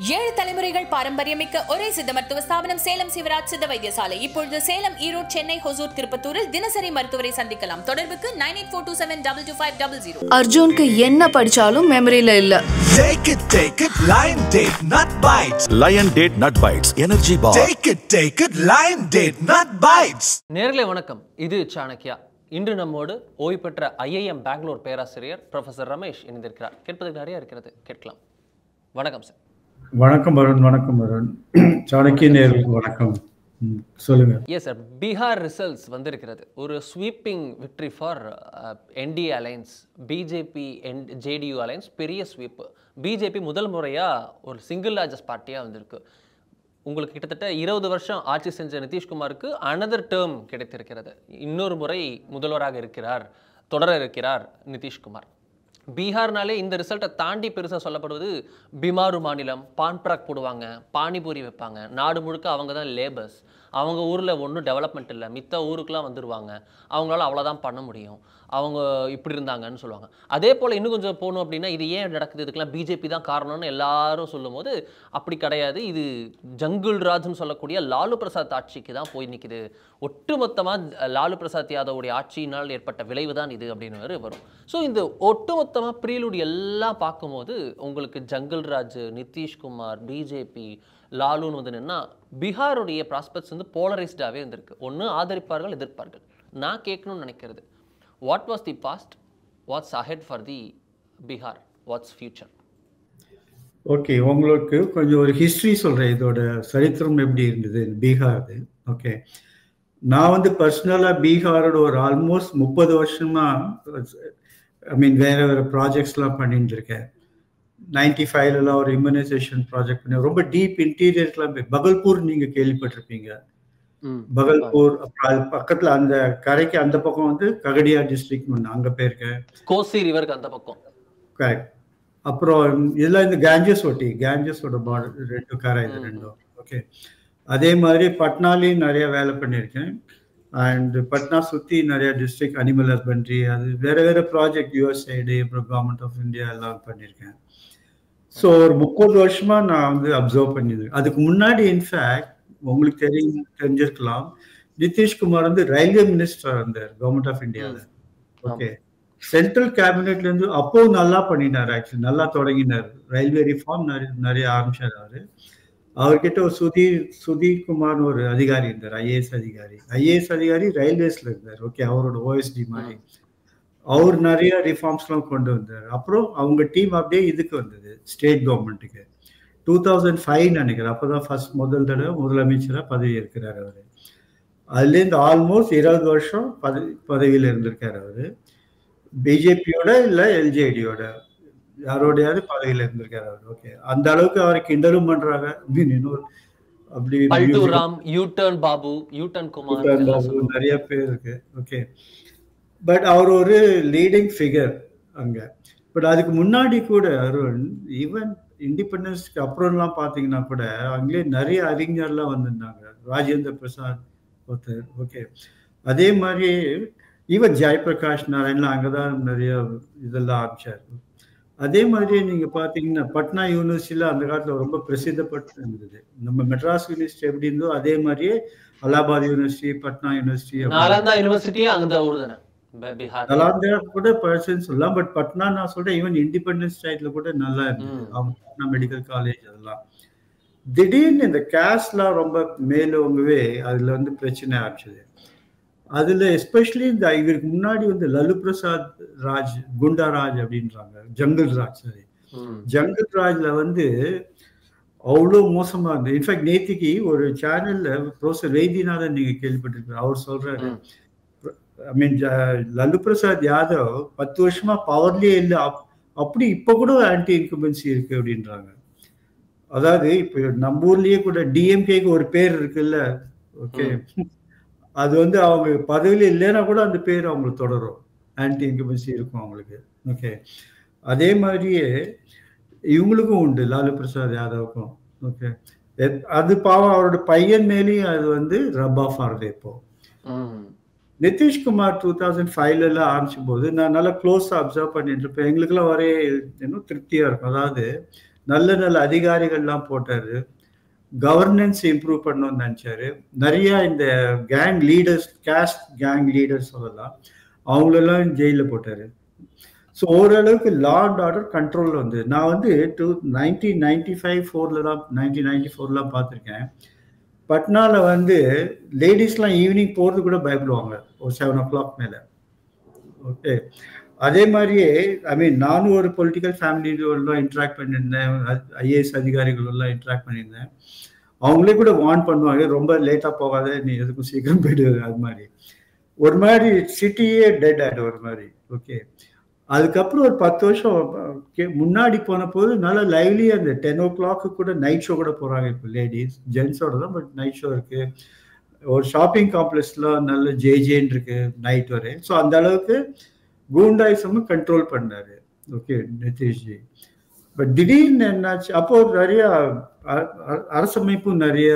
7 தலைமுறைகள் பாரம்பரியமிக்க ஒரே சித்த மருத்துவ ஸ்தாபனம் சேலம் சிவராஜ் சித்த வைத்தியசாலை. இப்பொழுது சேலம், ஈரோடு, சென்னை, ஹொசூர், திருப்பத்தூரில் தினசரி மருத்துவரை சந்திக்கலாம். தொடர்புக்கு 9842722500. அர்ஜுனுக்கு என்ன படிச்சாலும் மெமரியில இல்ல. Take it, Lion Date Nut Bites. Lion Date Nut Bites Energy Bar. Take it, Lion Date Nut Bites. நேயர்களே வணக்கம், இது சாணக்யா. இன்று நம்மோடு ஓய்வு பெற்ற ஐஐஎம் பெங்களூர் பேராசிரியர் ப்ரொஃபசர் ரமேஷ் இணைந்திருக்கிறார். கேட்பதற்கு நிறைய இருக்கிறது, கேட்கலாம். வணக்கம் சார். வணக்கம் அருண். சாணக்கிய நேயர்களுக்கு வணக்கம். சொல்லுங்க. எஸ் சார், பீகார் ரிசல்ட்ஸ் வந்திருக்கிறது. ஒரு sweeping victory for NDA alliance, BJP JDU alliance. பெரிய ஸ்வீப்பு. பிஜேபி முதல் முறையாக ஒரு சிங்கிள் லார்ஜஸ்ட் பார்ட்டியாக வந்திருக்கு. உங்களுக்கு கிட்டத்தட்ட 20 வருஷம் ஆட்சி செஞ்ச நிதிஷ்குமாருக்கு அனதர் டேர்ம் கிடைத்திருக்கிறது. இன்னொரு முறை முதல்வராக இருக்கிறார், தொடர இருக்கிறார் நிதிஷ்குமார். பீகார்னாலே இந்த ரிசல்ட்டை தாண்டி பெருசாக சொல்லப்படுவது பிமாரு மாநிலம். பான்பராக் போடுவாங்க, பானிபூரி வைப்பாங்க, நாடு முழுக்க அவங்க தான் லேபர்ஸ். அவங்க ஊரில் ஒன்றும் டெவலப்மெண்ட் இல்லை, மித்த ஊருக்கெலாம் வந்துடுவாங்க, அவங்களால அவ்வளோதான் பண்ண முடியும், அவங்க இப்படி இருந்தாங்கன்னு சொல்லுவாங்க. அதே போல் இன்னும் கொஞ்சம் போகணும் அப்படின்னா, இது ஏன் நடக்குது, இதுக்கெல்லாம் பிஜேபி தான் காரணம்னு எல்லாரும் சொல்லும் போது அப்படி கிடையாது. இது ஜங்குல் ராஜ்னு சொல்லக்கூடிய லாலு பிரசாத் ஆட்சிக்கு தான் போய் நிற்குது. ஒட்டுமொத்தமாக லாலு பிரசாத் யாதவுடைய ஆட்சியினால் ஏற்பட்ட விளைவு தான் இது அப்படின்னு வரும். ஸோ இந்த ஒட்டுமொத்தமாக ப்ரீலூட் எல்லாம் பார்க்கும்போது உங்களுக்கு ஜங்குல் ராஜ், நிதிஷ்குமார், பிஜேபி, லாலுன்னு வந்து நின்னா பீகாருடைய ப்ராஸ்பெக்ட்ஸ் வந்து போலரைஸ்டாகவே இருந்திருக்கு. ஒன்று ஆதரிப்பார்கள், எதிர்ப்பார்கள். நான் கேட்கணும்னு நினைக்கிறது, what was the past, what's ahead for the Bihar, what's future? Okay, உங்களுக்கு கொஞ்சம் ஒரு ஹிஸ்ட்ரி சொல்கிறேன், இதோட சரித்திரம் எப்படி இருந்தது பீகார். ஓகே, நான் வந்து பர்சனலாக பீகாரோட ஒரு ஆல்மோஸ்ட் 30 வருஷமாக வேறு ப்ராஜெக்ட்ஸ்லாம் பண்ணிட்டு இருக்கேன். 95ல ஒரு இம்யூனைசேஷன் ப்ராஜெக்ட் பண்ணி ரொம்ப டீப் இன்டீரியர்லாம் பகல்பூர் நீங்கள் கேள்விப்பட்டிருப்பீங்க. பகல்பூர், அப்புறம் அது பக்கத்தில் அந்த கரைக்கு அந்த பக்கம் வந்து ககடியா டிஸ்ட்ரிக்ட் ஒன்று, அங்கே போயிருக்கேன். கோசி ரிவருக்கு அந்த பக்கம். கரெக்ட். அப்புறம் இதெல்லாம் இந்த கேஞ்சஸோட பார்டர், ரெண்டு கரை இது ரெண்டும். ஓகே, அதே மாதிரி பட்னாலையும் நிறைய வேலை பண்ணியிருக்கேன். அண்ட் பட்னா சுற்றி நிறைய டிஸ்ட்ரிக்ட் அனிமல் ஹஸ்பண்ட்ரி, அது வேறு ப்ராஜெக்ட் யூஎஸ்ஐடி, அப்புறம் கவர்மெண்ட் ஆஃப் இந்தியா எல்லாம் பண்ணியிருக்கேன். ஸோ ஒரு 30 வருஷமாக நான் வந்து அப்சர்வ் பண்ணியிருக்கேன். அதுக்கு முன்னாடி இன்ஃபேக்ட் உங்களுக்கு தெரிஞ்சிருக்கலாம், நிதிஷ்குமார் வந்து ரயில்வே மினிஸ்டராக இருந்தார் கவர்மெண்ட் ஆஃப் இந்தியாவில். ஓகே, சென்ட்ரல் கேபினெட்லேருந்து அப்போ நல்லா பண்ணினார். ஆக்சுவலி நல்லா தொடங்கினார், ரயில்வே ரிஃபார்ம் நிறைய ஆரம்பிச்சார் அவர். அவர்கிட்ட ஒரு சுதீர் குமார்னு ஒரு அதிகாரி இருந்தார், ஐஏஎஸ் அதிகாரி ரயில்வேஸில் இருந்தார். ஓகே, அவரோட ஓஎஸ்டி மாதிரி அவர் நிறைய ரிஃபார்ம்ஸ்லாம் கொண்டு வந்தார். அப்புறம் அவங்க டீம் அப்படியே இதுக்கு வந்தது, ஸ்டேட் கவர்மெண்ட்டுக்கு. 2005 நினைக்கிறேன், அப்போ தான் ஃபர்ஸ்ட் முதல் தடவை முதலமைச்சராக பதவி இருக்கிறார் அவர். அதுலேருந்து ஆல்மோஸ்ட் 20 வருஷம் பதவியில் இருந்திருக்கார் அவர். பிஜேபியோட இல்லை எல்ஜேடியோட யாரோடையாவது பதவியில் இருந்திருக்காரு அவர். ஓகே, அந்த அளவுக்கு அவரை கிண்டலும் பண்றாங்க. அப்படி நிறைய பேர் இருக்கு. ஓகே, பட் அவர் ஒரு லீடிங் ஃபிகர் அங்க. பட் அதுக்கு முன்னாடி கூட அருண், ஈவன் இண்டிபெண்டன்ஸ்க்கு அப்புறம்லாம் பார்த்தீங்கன்னா கூட அங்கேயே நிறைய அறிஞர்லாம் வந்திருந்தாங்க. ராஜேந்திர பிரசாத் ஒருத்தர். ஓகே, அதே மாதிரி ஈவன் ஜெயபிரகாஷ் நாராயண்லாம் அங்கதான் நிறைய இதெல்லாம் ஆரம்பிச்சார். அதே மாதிரி நீங்க பாத்தீங்கன்னா பட்னா யூனிவர்சிட்டியில அந்த காலத்துல ரொம்ப பிரசித்தப்பட்டு இருந்தது. நம்ம மெட்ராஸ் யூனிவர்சிட்டி எப்படி இருந்தோ அதே மாதிரியே அலகாபாத் யூனிவர்சிட்டி, பட்னா யூனிவர்சிட்டி, நலாந்தா கூட பர்சன் சொல்லலாம். பட் பட்னா நான் சொல்றேன், ஈவன் இண்டிபெண்டன்ஸ் ஸ்டைட்ல கூட நல்லா இருந்தது. பட்னா மெடிக்கல் காலேஜ் அதெல்லாம். திடீர்னு இந்த கேஸ்ட்லாம் ரொம்ப மேலோங்கவே அதுல வந்து பிரச்சனை ஆரம்பிச்சது. அதுல எஸ்பெஷலி இந்த இவருக்கு முன்னாடி வந்து லலு பிரசாத் ராஜ், குண்டாராஜ் அப்படின்றாங்க, ஜங்குல் ராஜ்ல வந்து அவ்வளோ மோசமா இருந்தது. இன்ஃபேக்ட் நேத்திக்கு ஒரு சேனல்ல ப்ரொஃபசர் வைத்தியநாதன் நீங்க கேள்விப்பட்டிருக்காரு, அவர் சொல்றாரு, லலு பிரசாத் யாதவ் 10 வருஷமா பவர்லயே இல்லை, அப்படி இப்ப கூட ஆன்டி இன்கம்பன்சி இருக்கு அப்படின்றாங்க. அதாவது இப்ப நம்ம ஊர்லயே கூட டிஎம்கேக்கு ஒரு பேர் இருக்குல்ல. ஓகே, அது வந்து அவங்க பதவியில் இல்லைன்னா கூட அந்த பேர் அவங்களுக்கு தொடரும், ஆன்டி இன்கம்பன்சி இருக்கும் அவங்களுக்கு. ஓகே, அதே மாதிரியே இவங்களுக்கும் உண்டு, லாலு பிரசாத் யாதவுக்கும். ஓகே, அது பாவம் அவரோட பையன் மேலேயும் அது வந்து ரப் ஆஃப் ஆகுது. இப்போ நிதிஷ்குமார் 2005ல ஆரம்பிச்சும் போது நான் நல்லா க்ளோஸாக அப்சர்வ் பண்ணிட்டு இருப்பேன். எங்களுக்கெல்லாம் ஒரே இன்னும் திருப்தியாக இருக்கும். அதாவது நல்ல நல்ல அதிகாரிகள்லாம் போட்டாரு. கவர்னன்ஸ் இம்ப்ரூவ் பண்ணணும்னு நினைச்சாரு. நிறைய இந்த gang leaders, caste gang leaders சொல்லலாம், அவங்களெல்லாம் ஜெயில போட்டாரு. ஸோ ஓரளவுக்கு லா அண்ட் ஆர்டர் கண்ட்ரோல் வந்து நான் வந்து 1994 பார்த்துருக்கேன். பட்னாவில் வந்து லேடிஸ்லாம் ஈவினிங் போகிறது கூட பயப்படுவாங்க ஒரு 7 o'clock மேலே. ஓகே, அதே மாதிரியே நானும் ஒரு பொலிட்டிக்கல் ஃபேமிலியோடலாம் இன்ட்ராக்ட் பண்ணியிருந்தேன், ஐஏஎஸ் அதிகாரிகளெல்லாம் இன்ட்ராக்ட் பண்ணியிருந்தேன். அவங்களே கூட வார்ன் பண்ணுவாங்க, ரொம்ப லேட்டாக போகாத, நீ எதுக்கும் சீக்கிரம் போயிடு. அது மாதிரி ஒரு மாதிரி சிட்டியே டெட் ஆகிடும் ஒரு மாதிரி. ஓகே, அதுக்கப்புறம் ஒரு 10 வருஷம் முன்னாடி போன போது நல்லா லைவ்லி அந்த 10 o'clock கூட நைட் ஷோ கூட போகிறாங்க. இப்போ லேடிஸ் ஜென்ஸோட தான், பட் நைட் ஷோ இருக்குது. ஒரு ஷாப்பிங் காம்ப்ளெக்ஸ்லாம் நல்ல ஜேன்னு இருக்கு நைட் வரை. ஸோ அந்த அளவுக்கு கூண்டாயிசமும் கண்ட்ரோல் பண்ணாரு. ஓகே, நிதிஷ்ஜி. பட் திடீர்னு என்னாச்சு, அப்போ நிறைய அரசமைப்பும் நிறைய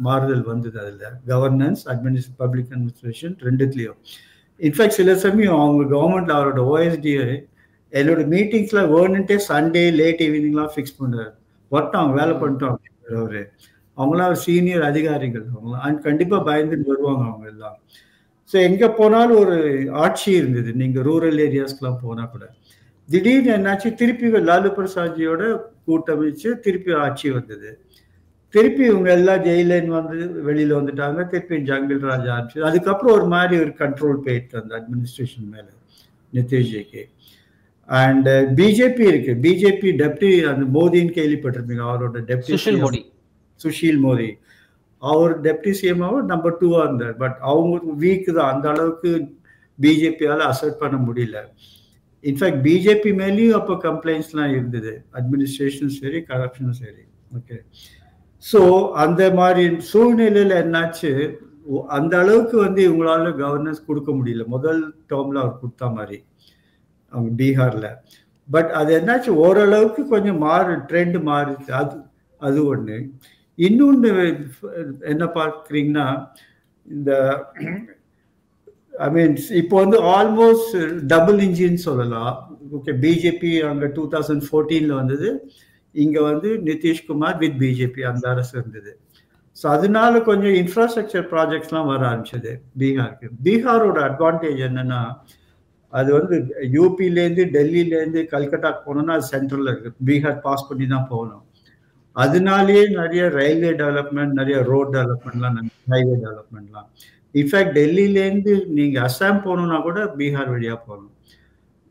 மாறுதல் வந்தது. அதில் கவர்னன்ஸ், பப்ளிக் அட்மினிஸ்ட்ரேஷன் ரெண்டுத்துலேயும். இன்ஃபேக்ட் சில சமயம் அவங்க கவர்மெண்ட்ல அவரோட ஓஎஸ்டி என்னோட மீட்டிங்ஸ்ல வேணுன்ட்டே சண்டே லேட் ஈவினிங்லாம் ஃபிக்ஸ் பண்ணுறாரு. ஒர்க் அவங்க வேலை பண்ணிட்டோம் அவரு. அவங்களாம் சீனியர் அதிகாரிகள், அவங்களாம் கண்டிப்பாக பயந்துட்டு வருவாங்க அவங்க எல்லாம். ஸோ எங்கே போனாலும் ஒரு ஆட்சி இருந்தது. நீங்கள் ரூரல் ஏரியாஸ்க்கெலாம் போனால் கூட திடீர்னு என்னாச்சு, திருப்பி லாலு பிரசாத்ஜியோட கூட்டமைச்சு திருப்பி ஆட்சி வந்தது. திருப்பி இவங்க எல்லாம் ஜெயிலேன்னு வந்து வெளியில் வந்துட்டாங்க. திருப்பி ஜங்கிள் ராஜ் ஆட்சி. அதுக்கப்புறம் ஒரு மாதிரி ஒரு கண்ட்ரோல் போயிட்டு அந்த அட்மினிஸ்ட்ரேஷன் மேலே நிதிஷ்ஜிக்கு. அண்ட் பிஜேபி இருக்கு, பிஜேபி டெப்டி அந்த மோடின்னு கேள்விப்பட்டிருப்பீங்க, அவரோட டெப்டி சுஷீல் மோடி. அவர் டெப்டி சிஎம்மாவும் நம்பர் 2 இருந்தார். பட் அவங்க வீக் தான், அந்த அளவுக்கு பிஜேபியால் அசர்ட் பண்ண முடியல. இன்ஃபேக்ட் பிஜேபி மேலேயும் அப்போ கம்ப்ளைண்ட்ஸ்லாம் இருந்தது, அட்மினிஸ்ட்ரேஷனும் சரி கரப்ஷனும் சரி. ஓகே, ஸோ அந்த மாதிரி சூழ்நிலையில் என்னாச்சு, அந்த அளவுக்கு வந்து இவங்களால கவர்னன்ஸ் கொடுக்க முடியல. முதல் டேர்மில் அவர் கொடுத்தா மாதிரி அவங்க பீகாரில். பட் அது என்னாச்சு, ஓரளவுக்கு கொஞ்சம் ட்ரெண்ட் மாறிச்சு. அது ஒன்று. இன்னொன்று என்ன பார்க்குறீங்கன்னா, இந்த இப்போ வந்து ஆல்மோஸ்ட் டபுள் இன்ஜின் சொல்லலாம். ஓகே, பிஜேபி அங்கே 2014 வந்தது, இங்கே வந்து நிதிஷ்குமார் வித் பிஜேபி அந்த அரசு இருந்தது. ஸோ அதனால கொஞ்சம் இன்ஃப்ராஸ்ட்ரக்சர் ப்ராஜெக்ட்ஸ்லாம் வர ஆரம்பிச்சது பீகாருக்கு. பீகாரோட அட்வான்டேஜ் என்னன்னா, அது வந்து யூபிலேருந்து டெல்லியிலேருந்து கல்கட்டாக்கு போகணுன்னா அது சென்ட்ரலில் இருக்குது, பீகார் பாஸ் பண்ணி தான் போகணும். அதனாலேயே நிறைய ரயில்வே டெவலப்மெண்ட், நிறைய ரோட் டெவலப்மெண்ட்லாம், ஹைவே டெவலப்மெண்ட்லாம். இன்ஃபேக்ட் டெல்லியிலேருந்து நீங்கள் அஸ்ஸாம் போகணுன்னா கூட பீகார் வழியாக போகணும்.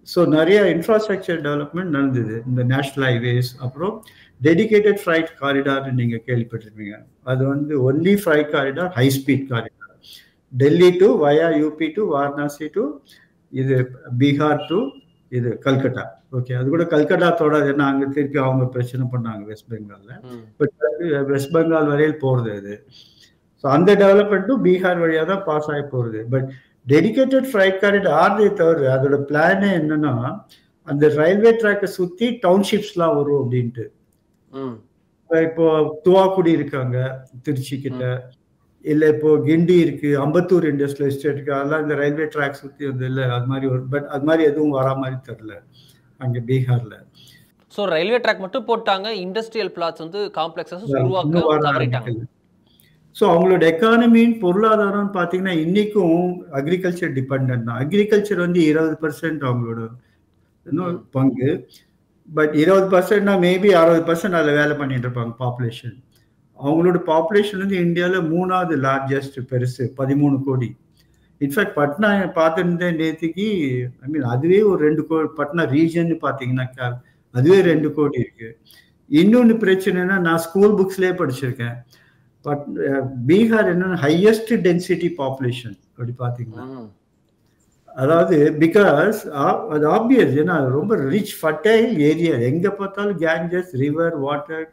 ஸோ நிறைய இன்ஃப்ராஸ்ட்ரக்சர் டெவலப்மெண்ட் நடந்தது. இந்த நேஷ்னல் ஹைவேஸ், அப்புறம் டெடிகேட்டட் ஃப்ரைட் காரிடார்னு நீங்கள் கேள்விப்பட்டிருப்பீங்க. அது வந்து only freight corridor, high speed corridor, Delhi to via UP to Varanasi to இது பீகார் டு இது கல்கட்டா. ஓகே, அது கூட கல்கட்டா தொடர், ஏன்னா அங்கே திருப்பி அவங்க பிரச்சனை பண்ணாங்க வெஸ்ட் பெங்காலில். பட் வெஸ்ட் பெங்கால் வரையில் போகிறது அது. ஸோ அந்த டெவலப்மெண்ட்டும் பீகார் வழியாக தான் பாஸ் ஆகி போகிறது. பட் டெடிகேட்டட் ஃப்ரைட் காரிடார் ஆர்டே தவிர அதோட பிளானே என்னன்னா, அந்த ரயில்வே ட்ராக்கை சுற்றி டவுன்ஷிப்ஸ்லாம் வரும் அப்படின்ட்டு. இப்போ துவாக்குடி இருக்காங்க திருச்சி கிட்ட, இல்லை இப்போ கிண்டி இருக்கு, அம்பத்தூர் இண்டஸ்ட்ரியல் எஸ்டேட் இருக்கு, அதெல்லாம் இந்த ரயில்வே ட்ராக் சுற்றி வந்து இல்லை அது மாதிரி ஒரு. பட் அது மாதிரி எதுவும் வரா மாதிரி தெரில அங்கே பீகார்ல. ஸோ ரயில்வே ட்ராக் மட்டும் போட்டாங்க, இண்டஸ்ட்ரியல் பிளாட்ஸ் வந்து காம்ப்ளெக்ஸஸ் உருவாக்க தவறிட்டாங்க. ஸோ அவங்களோட எக்கானமின்னு பொருளாதாரம்னு பார்த்தீங்கன்னா இன்னைக்கும் அக்ரிகல்ச்சர் டிபெண்ட் தான். அக்ரிகல்ச்சர் வந்து 20% அவங்களோட பங்கு. பட் 20%னா மேபி 60% அதில் வேலை பண்ணிட்டு இருப்பாங்க பாப்புலேஷன். அவங்களோட பாப்புலேஷன் வந்து இந்தியாவில் 3வது லார்ஜஸ்ட், பெருசு, 13 கோடி. இன்ஃபேக்ட் பட்னா பார்த்துருந்தேன் நேற்றுக்கு, அதுவே ஒரு 2 கோடி. பட்னா ரீஜன் பார்த்தீங்கன்னா அதுவே 2 கோடி இருக்கு. இன்னொன்று பிரச்சனைனா, நான் ஸ்கூல் புக்ஸ்லேயே படிச்சிருக்கேன், பட் பீகார் என்னன்னா ஹையஸ்ட் டென்சிட்டி பாப்புலேஷன் அப்படி பார்த்தீங்கன்னா. அதாவது பிகாஸ் அது ஆப்வியஸ், ஏன்னா ரொம்ப ரிச் ஃபர்டைல் ஏரியா, எங்கே பார்த்தாலும் கேஞ்சஸ், ரிவர், வாட்டர்,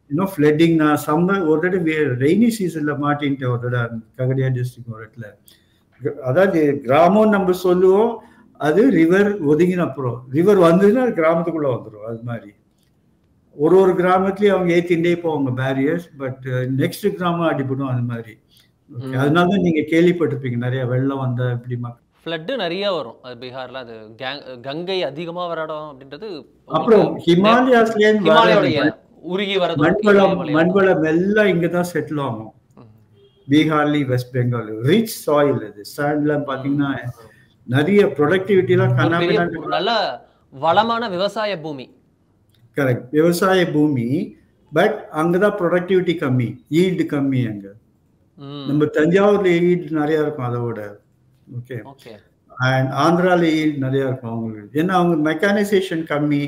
இன்னும் ஃப்ளட்டிங். நான் சம்மர் ஒரு தடவை ரெய்னி சீசனில் மாட்டின்ட்டு ஒரு தடவை ககடியா டிஸ்ட்ரிக்ட் ஒரு இடத்துல. அதாவது கிராமம் நம்ம சொல்லுவோம், அது ரிவர் ஒதுங்கின அப்புறம் ரிவர் வந்ததுன்னா கிராமத்துக்குள்ளே வந்துடும். அது மாதிரி ஒரு கிராமத்துலேயும் அவங்க ஏற்றிண்டே போவாங்க பேரியர்ஸ், பட் நெக்ஸ்ட் கிராமம் அடிபடும் அது மாதிரி. அதனால தான் நீங்கள் கேள்விப்பட்டிருப்பீங்க நிறைய வெள்ளம் வந்தால் இப்படி ஃப்ளட்டு நிறைய வரும் அது பீகார்ல. அது கங்கை அதிகமா வர இடம் அப்படின்றது அப்புறம் ஹிமாலயோடைய உருகி வரது மண்வளம் எல்லாம் இங்கதான் செட்டில் ஆகும். பீகார்லி வெஸ்ட் பெங்கால் ரிச் சாயில். இது சாண்ட்லாம் பாத்தீங்கன்னா நிறைய ப்ரொடக்டிவிட்டி எல்லாம் நல்ல வளமான விவசாய பூமி. கரெக்ட், விவசாய பூமி. பட் அங்கதான் ப்ரொடக்டிவிட்டி கம்மி, ஈல்டு கம்மி. அங்க நம்ம தஞ்சாவூர்ல ஈல்டு நிறைய இருக்கும் அதோட. ஓகே, அண்ட் ஆந்திரால ஈல்டு நிறைய இருக்கும் அவங்களுக்கு. ஏன்னா அவங்க மெக்கானைசேஷன் கம்மி.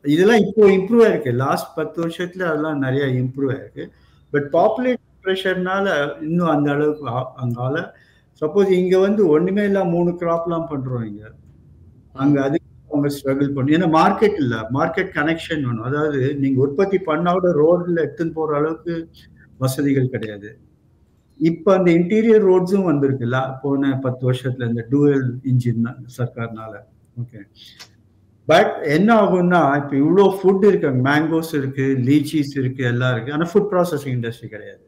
இதெல்லாம் இப்போ இம்ப்ரூவ் ஆயிருக்கு. லாஸ்ட் 10 வருஷத்துல அதெல்லாம் நிறைய இம்ப்ரூவ் ஆயிருக்கு. பட் பாப்புலேஷன் ப்ரெஷர்னால இன்னும் அந்த அளவுக்கு அங்கால. சப்போஸ் இங்க வந்து ஒண்ணுமே இல்ல 3 கிராப்லாம் பண்றோம் இங்க. அங்க அது அவங்க ஸ்ட்ரகிள் பண்ணும். ஏன்னா மார்க்கெட் இல்ல, மார்க்கெட் கனெக்ஷன் வேணும். அதாவது நீங்க உற்பத்தி பண்ணாவோட ரோட்ல எடுத்துன்னு போற அளவுக்கு வசதிகள் கிடையாது. இப்ப அந்த இன்டீரியர் ரோட்ஸும் வந்திருக்குல்ல போன 10 வருஷத்துல இந்த டூவல் இன்ஜின் சர்க்கார்னால. ஓகே, பட் என்ன ஆகும்னா இப்ப இவ்வளோ ஃபுட் இருக்கு, மேங்கோஸ் இருக்கு, லீச்சீஸ் இருக்கு, எல்லாம் இருக்கு. ஆனா ஃபுட் ப்ராசஸிங் இண்டஸ்ட்ரி கிடையாது.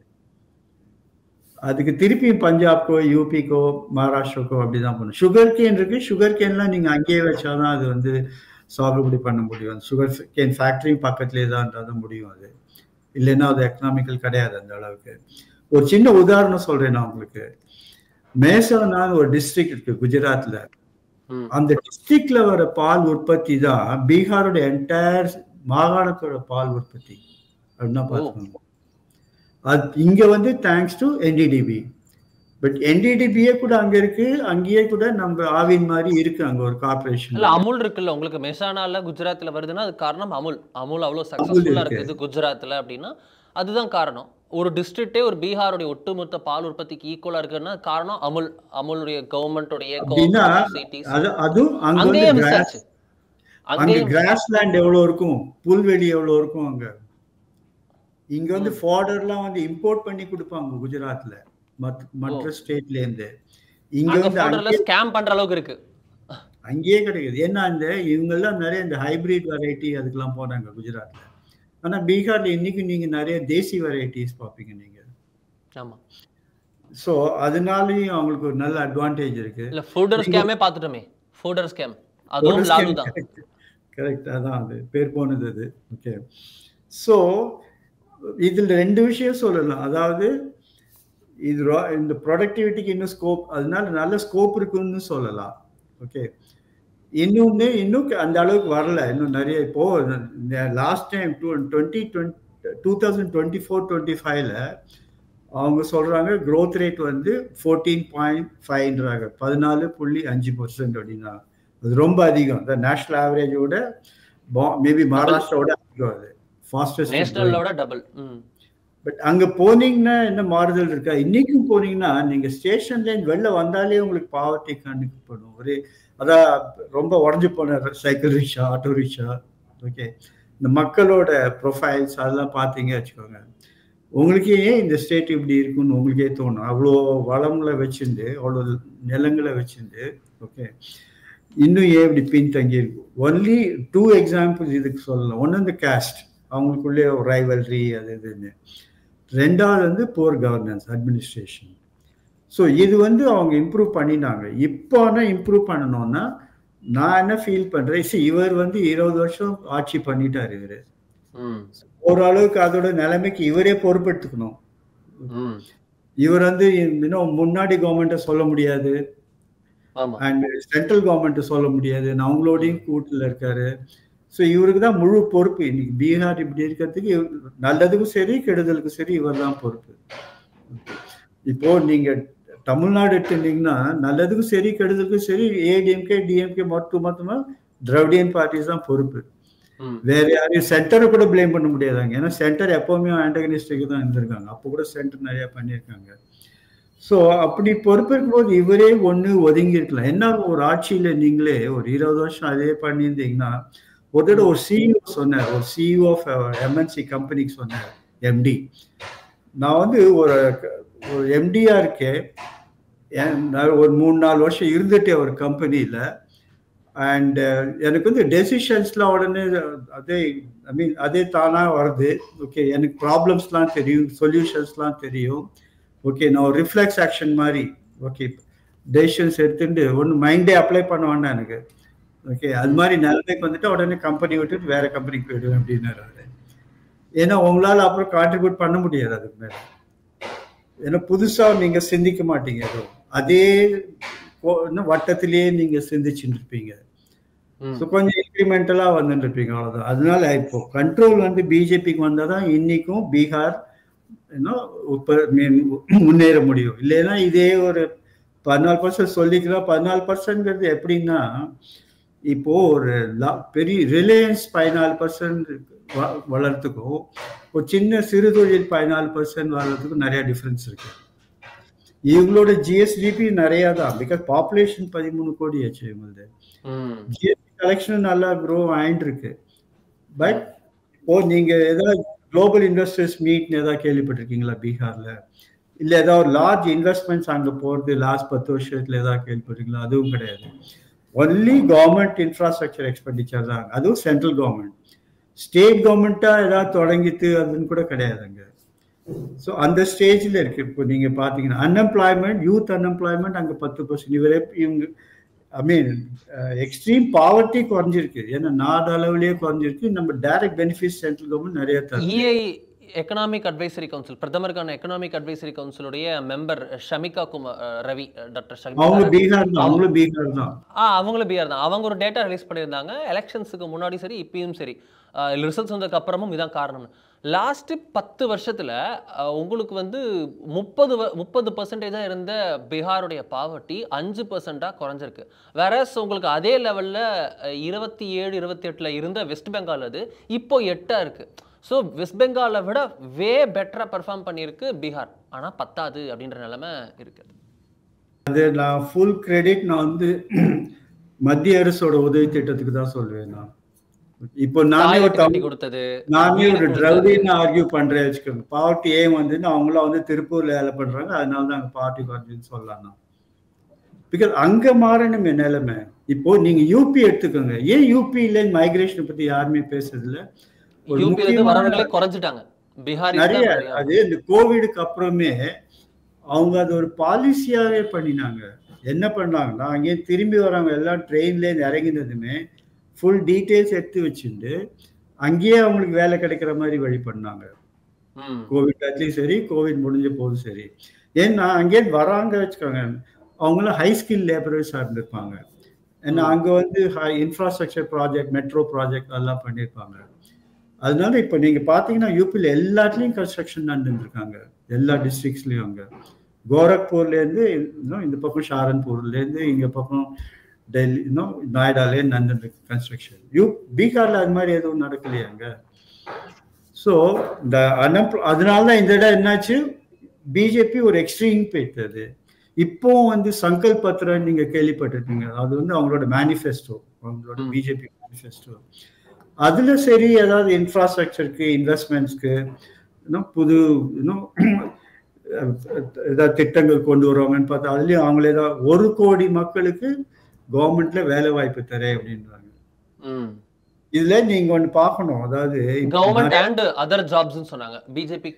அதுக்கு திருப்பி பஞ்சாப்கோ, யூபிக்கோ, மகாராஷ்டிராக்கோ அப்படிதான் பண்ணும். சுகர் கேன் இருக்கு. சுகர் கேன்லாம் நீங்க அங்கேயே வச்சாதான் அது வந்து சாகுபடி பண்ண முடியும். அந்த சுகர் கேன் ஃபேக்டரியும் பக்கத்துலேயே தான் முடியும். அது இல்லைன்னா அது எக்கனாமிக்கல் கிடையாது அந்த அளவுக்கு. ஒரு சின்ன உதாரணம் சொல்றேன் நான் உங்களுக்கு. மேசானான்னு ஒரு டிஸ்ட்ரிக்ட் இருக்கு குஜராத்ல. அந்த டிஸ்ட்ரிக்ட்ல வர பால் உற்பத்தி தான் பீகாரோட என்டையர் மாகாணத்தோட பால் உற்பத்தி அப்படின்னா பார்த்துக்கோங்க. அது இங்க வந்து தேங்க்ஸ் டு என்டிடிபி. பட் என்டிடிபியே கூட அங்க இருக்கு. அங்கேயே கூட நம்ம ஆவின் மாதிரி இருக்கு அங்க ஒரு கார்பரேஷன். இல்ல அமுல் இருக்குல்ல உங்களுக்கு மெசானால குஜராத்ல வருதுன்னா அது காரணம் அமுல். அமுல் அவ்வளவு சக்சஸ்ஃபுல்லா இருக்குது குஜராத்ல அப்படின்னா அதுதான் காரணம். ஒரு டிஸ்ட்ரிக்டே ஒரு பீகாருடைய ஒட்டுமொத்த பால் உற்பத்திக்கு ஈக்குவலா இருக்குன்னா காரணம் அமுல். அமுலுடைய கவர்மெண்டோடைய அங்க கிராஸ்லேண்ட் எவ்வளவு இருக்கும், புல்வெளி எவ்வளவு இருக்கும் அங்க. இங்க வந்து ஃபாடர்லாம் வந்து இம்போர்ட் பண்ணி கொடுப்பாங்க குஜராத்ல மற்ற ஸ்டேட்ல இருந்து. இங்க வந்து ஸ்கேம் பண்ற அளவுக்கு இருக்கு, அங்கேயே கிடைக்குது. ஏன்னா இந்த இவங்க எல்லாம் நிறைய இந்த ஹைபிரிட் வெரைட்டி அதுக்கெல்லாம் போறாங்க குஜராத்ல. ஆனா பீகார்ல இன்னைக்கு நீங்க நிறைய தேசி வெரைட்டிஸ் பார்ப்பீங்க நீங்க. ஆமா, சோ அதனாலயும் அவங்களுக்கு ஒரு நல்ல அட்வான்டேஜ் இருக்கு. இல்ல ஃபுடர் ஸ்கேமே பார்த்துட்டோமே, ஃபுடர் ஸ்கேம் அதுவும் லாலு தான். கரெக்ட், அதான் அது பேர் போனது அது. ஓகே, சோ இதுல 2 விஷயம் சொல்லலாம். அதாவது இது இந்த ப்ரொடக்டிவிட்டிக்கு இன்னும் ஸ்கோப், அதனால நல்ல ஸ்கோப் இருக்குன்னு சொல்லலாம். ஓகே, இன்னும் அந்த அளவுக்கு வரல, இன்னும் நிறைய. இப்போ லாஸ்ட் டைம் 2024-25ல அவங்க சொல்றாங்க growth ரேட் வந்து 14.5ன்றாங்க, 14.5% அப்படின்னா அது ரொம்ப அதிகம். நேஷனல் ஆவரேஜோட மேபி மகாராஷ்டிராவோட அதிகம். அது ஃபாஸ்டஸ்ட், நேஷனலோட டபுள். பட் அங்க போனீங்கன்னா என்ன மாறுதல் இருக்கா? இன்னைக்கும் போனீங்கன்னா நீங்க ஸ்டேஷன்ல வெளில வந்தாலே உங்களுக்கு பாவர்ட்டி கண்டுப்படும். ஒரு அதான் ரொம்ப உடஞ்சு போன cycle rickshaw, auto rickshaw. Okay, இந்த மக்களோட ப்ரொஃபைல்ஸ் அதெல்லாம் பார்த்தீங்க வச்சுக்கோங்க, உங்களுக்கு ஏன் இந்த ஸ்டேட் இப்படி இருக்குன்னு உங்களுக்கே தோணும். அவ்வளோ வளங்களை வச்சுருந்து, அவ்வளோ நிலங்களை வச்சுருந்து. ஓகே, இன்னும் ஏன் இப்படி பின்தங்கி இருக்கும்? ஒன்லி 2 எக்ஸாம்பிள்ஸ் இதுக்கு சொல்லலாம். ஒன்று இந்த காஸ்ட், அவங்களுக்குள்ளே ஒரு ரைவல்ரி அது இதுன்னு. 2வது வந்து புவர் கவர்னன்ஸ், அட்மினிஸ்ட்ரேஷன். ஸோ இது வந்து அவங்க இம்ப்ரூவ் பண்ணினாங்க. இப்போ ஆனால் இம்ப்ரூவ் பண்ணணும்னா நான் என்ன ஃபீல் பண்ணுறேன், இவர் வந்து 20 வருஷம் ஆட்சி பண்ணிட்டார். இவர் ஓரளவுக்கு அதோட நிலைமைக்கு இவரே பொறுப்பெடுத்துக்கணும். இவர் வந்து இன்னும் முன்னாடி கவர்மெண்ட்டை சொல்ல முடியாது, அண்ட் சென்ட்ரல் கவர்மெண்ட்டை சொல்ல முடியாது. அவங்களோடையும் கூட்டில் இருக்காரு. ஸோ இவருக்கு தான் முழு பொறுப்பு. இன்னைக்கு பீகார் இப்படி இருக்கிறதுக்கு நல்லதுக்கும் சரி கெடுதலுக்கும் சரி இவர் தான் பொறுப்பு. இப்போ நீங்க தமிழ்நாடு எடுத்துட்டீங்கன்னா நல்லதுக்கும் சரி கெடுதலுக்கும் சரி ஏடிஎம்கே டிஎம்கே மொத்தமா திராவிடியன் பார்ட்டிஸ் தான் பொறுப்பு. வேற யாரையும் சென்டரை கூட பிளேம் பண்ண முடியாதாங்க. ஏன்னா சென்டர் எப்பவுமே ஆண்டகனிஸ்டுக்கு தான் இருந்திருக்காங்க. அப்போ கூட சென்டர் நிறைய பண்ணியிருக்காங்க. ஸோ அப்படி பொறுப்பேற்கும் போது இவரே ஒன்று ஒதுங்கி இருக்கலாம். என்ன ஒரு ஆட்சியில நீங்களே ஒரு 20 வருஷம் அதே பண்ணியிருந்தீங்கன்னா, ஒரு சிஇஓ சொன்னார், ஒரு சிஇஓ ஆஃப் எம்என்சி கம்பெனிக்கு சொன்னார், எம்டி. நான் வந்து ஒரு எம்டியா இருக்கேன், ஒரு 3-4 வருஷம் இருந்துட்டேன் ஒரு கம்பெனியில. அண்ட் எனக்கு வந்து டெசிஷன்ஸ்லாம் உடனே அதே தானா வருது. ஓகே, எனக்கு ப்ராப்ளம்ஸ்லாம் தெரியும், சொல்யூஷன்ஸ்லாம் தெரியும். ஓகே, நான் ஒரு ரிஃப்ளெக்ஸ் ஆக்ஷன் மாதிரி. ஓகே, டெசிஷன்ஸ் எடுத்துட்டு ஒன்று மைண்டே அப்ளை பண்ண வேண்டாம் எனக்கு. ஓகே, அது மாதிரி நிலைமைக்கு வந்துட்டு உடனே கம்பெனி விட்டுட்டு வேற கம்பெனிக்கு போயிடுவேன் அப்படின்னாரு அவரு. ஏன்னா உங்களால் அப்புறம் கான்ட்ரிபியூட் பண்ண முடியாது அதுக்கு மேலே. ஏன்னா புதுசாக நீங்கள் சிந்திக்க மாட்டீங்க, அதே வட்டத்திலேயே நீங்கள் சிந்திச்சுட்டு இருப்பீங்க. ஸோ கொஞ்சம் இன்க்ரிமெண்டலாக வந்துட்டு இருப்பீங்க, அவ்வளோதான். அதனால இப்போ கண்ட்ரோல் வந்து பிஜேபிக்கு வந்தால் தான் இன்னைக்கும் பீகார் முன்னேற முடியும். இல்லைன்னா இதே ஒரு 14% சொல்லிக்கலாம். 14% எப்படின்னா இப்போ ஒரு பெரிய ரிலையன்ஸ் 14% வளர்றதுக்கும் ஒரு சின்ன சிறு தொழில் 14% வளர்றதுக்கும் நிறைய டிஃப்ரென்ஸ் இருக்கு. இவங்களோட ஜிஎஸ்டிபி நிறைய தான், பிகாஸ் பாப்புலேஷன் 13 கோடி ஆச்சு இவங்களது. ஜிஎஸ்டி கலெக்ஷன் நல்லா க்ரோ ஆயிட்டு இருக்கு. பட் இப்போ நீங்க ஏதாவது குளோபல் இன்வெஸ்டர்ஸ் மீட்னு ஏதாவது கேள்விப்பட்டிருக்கீங்களா பீகார்ல? இல்லை ஏதாவது ஒரு லார்ஜ் இன்வெஸ்ட்மெண்ட்ஸ் அங்கே போகிறது லாஸ்ட் 10 வருஷத்துல ஏதாவது கேள்விப்பட்டிருக்கீங்களா? அதுவும் கிடையாது. ஒன்லி கவர்மெண்ட் இன்ஃப்ராஸ்ட்ரக்சர் எக்ஸ்பெண்டிச்சர் தான், அதுவும் சென்ட்ரல் கவர்மெண்ட். ஸ்டேட் கவர்மெண்ட்டாக ஏதாவது தொடங்கிட்டு அதுன்னு கூட கிடையாது அங்கே. ஸோ அந்த ஸ்டேஜில் இருக்கு. இப்போ நீங்கள் பார்த்தீங்கன்னா அன்எம்ப்ளாய்மெண்ட், யூத் அன்எம்ப்ளாய்மெண்ட் அங்கே 10%. இவங்க ஐ மீன் எக்ஸ்ட்ரீம் பாவர்ட்டி குறைஞ்சிருக்கு. ஏன்னா நாடு அளவுலேயே குறைஞ்சிருக்கு. நம்ம டைரக்ட் பெனிஃபிட் சென்ட்ரல் கவர்மெண்ட் நிறைய தரும். எக்கனாமிக் அட்வைசரி கவுன்சில், பிரதமருக்கான எக்கனாமிக் அட்வைசரி கவுன்சிலுடைய மெம்பர் ஷமிகா குமார் ரவி, டாக்டர் ஷமிகா, அவங்களும் பீகார் தான். அவங்களும் பீகார் தான். அவங்க ஒரு டேட்டா ரிலீஸ் பண்ணியிருந்தாங்க. எலெக்ஷன்ஸுக்கு முன்னாடி சரி இப்பயும் சரி, ரிசல்ட்ஸ் வந்ததுக்கு அப்புறமும் இதான் காரணம்னு. லாஸ்ட் 10 வருஷத்துல உங்களுக்கு வந்து 30% இருந்த பீகாருடைய பாவர்ட்டி 5% குறைஞ்சிருக்கு. வேற உங்களுக்கு அதே லெவல்ல 27, 28 இருந்த வெஸ்ட் பெங்கால் அது இப்போ 8 இருக்கு. ஸோ வெஸ்ட் பெங்காலை விட வே பெட்டரா பெர்ஃபார்ம் பண்ணியிருக்கு பீகார். ஆனால் பத்தாது அப்படின்ற நிலைமை இருக்கு. அது நான் ஃபுல் கிரெடிட் நான் வந்து மத்திய அரசோட உதவி திட்டத்துக்கு தான் சொல்லுவேன். நான் இப்போ நானே ஒரு திராவிடின்னு ஆர்கியூ பண்றேன் வச்சுக்கோங்க. பார்ட்டி ஏன் வந்து அவங்களாம் வந்து திருப்பூர்ல வேலை பண்றாங்க, அதனால தான் அங்கே பார்ட்டி குறைஞ்சுன்னு சொல்லலாம். பிகாஸ் அங்க மாறணுமே நிலைமை. இப்போ நீங்க யூபி எடுத்துக்கோங்க. ஏன் யூபி இல்லை மைக்ரேஷனை பத்தி யாருமே பேசுறது இல்லை? நிறைய அது இந்த கோவிடுக்கு அப்புறமே அவங்க அது ஒரு பாலிசியாவே பண்ணினாங்க. என்ன பண்ணாங்கன்னா அங்கே திரும்பி வரவங்க எல்லாம் ட்ரெயின்ல இறங்கினதுமே ஃபுல் டீட்டெயில்ஸ் எடுத்து வச்சுட்டு அங்கேயே அவங்களுக்கு வேலை கிடைக்கிற மாதிரி வழி பண்ணாங்க. கோவிட் அட்லீஸ்ட் சரி, கோவிட் முடிஞ்ச போதும் சரி. ஏன்னா அங்கே வராங்க வச்சுக்கோங்க, அவங்களும் ஹை ஸ்கில் லேபரர்ஸாக இருந்திருப்பாங்க. ஏன்னா அங்கே வந்து இன்ஃப்ராஸ்ட்ரக்சர் ப்ராஜெக்ட், மெட்ரோ ப்ராஜெக்ட் அதெல்லாம் பண்ணியிருப்பாங்க. அதனால இப்போ நீங்கள் பார்த்தீங்கன்னா யூபியில் எல்லாத்துலேயும் கன்ஸ்ட்ரக்ஷன் நடந்துருக்காங்க, எல்லா டிஸ்ட்ரிக்ட்ஸ்லையும். அங்கே கோரக்பூர்லேருந்து இந்த பக்கம் ஷாரன்பூர்லேருந்து இங்கே பக்கம் டெல்லி நொய்டாலே நடந்துருக்கு கன்ஸ்ட்ரக்ஷன். பீகாரில் அது மாதிரி எதுவும் நடக்கலையே அங்கே. ஸோ இந்த அதனால தான் இந்த இடம் என்னாச்சு, பிஜேபி ஒரு எக்ஸ்ட்ரீம் போயிட்டது. இப்போ வந்து சங்கல்ப் பத்ரா நீங்க கேள்விப்பட்டிருப்பீங்க, அது வந்து அவங்களோட மேனிஃபெஸ்டோ, அவங்களோட பிஜேபி மேனிஃபெஸ்டோ. அதுல சரி ஏதாவது இன்ஃப்ராஸ்ட்ரக்சருக்கு, இன்வெஸ்ட்மெண்ட்ஸ்க்கு புது ஏதாவது திட்டங்கள் கொண்டு வருவாங்கன்னு பார்த்தா அதுலயும் அவங்களே தான் 1 கோடி மக்களுக்கு கவர்மெண்ட்ல வேலை வாய்ப்பு தரேன் அப்படின்றாங்க. இதுல நீங்க ஒண்ணு பார்க்கணும், அதாவது கவர்மெண்ட் அண்ட் அதர் ஜாப்ஸ்னு சொன்னாங்க. பிஜேபி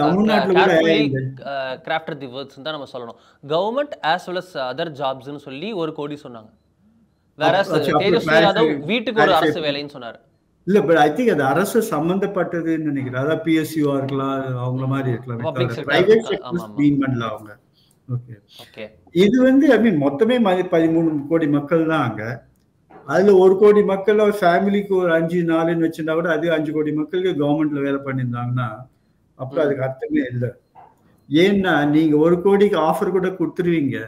தமிழ்நாட்டுல கூட கிராஃப்டட் தி வேர்ட்ஸ் தான் நம்ம சொல்லணும். Government as well as other ஜாப்ஸ்னு சொல்லி 1 கோடி சொன்னாங்க. வேற தேஜஸ்வி யாதவ் வீட்டுக்கு ஒரு அரசு வேலைன்னு சொன்னாரு. இல்ல, பட் ஐ திங்க் அது அரசு சம்பந்தப்பட்டதுன்னு நினைக்கிறேன். அதாவது பிஎஸ்யூஆ இருக்கலாம், அவங்கள மாதிரி இருக்கலாம், பிரைவேட் செக்டர்ஸ் மீன் பண்ணல அவங்க. ஓகே, இது வந்து ஐ மீன் மொத்தமே 13 கோடி மக்கள் தான் அங்க. அதுல 1 கோடி மக்கள் ஒரு ஃபேமிலிக்கு ஒரு 5-4 வச்சிருந்தா கூட அது 5 கோடி மக்களுக்கு கவர்மெண்ட்ல வேலை பண்ணியிருந்தாங்கன்னா அப்புறம் அதுக்கு அர்த்தமே இல்லை. ஏன்னா நீங்க 1 கோடிக்கு ஆஃபர் கூட கொடுத்துருவீங்க,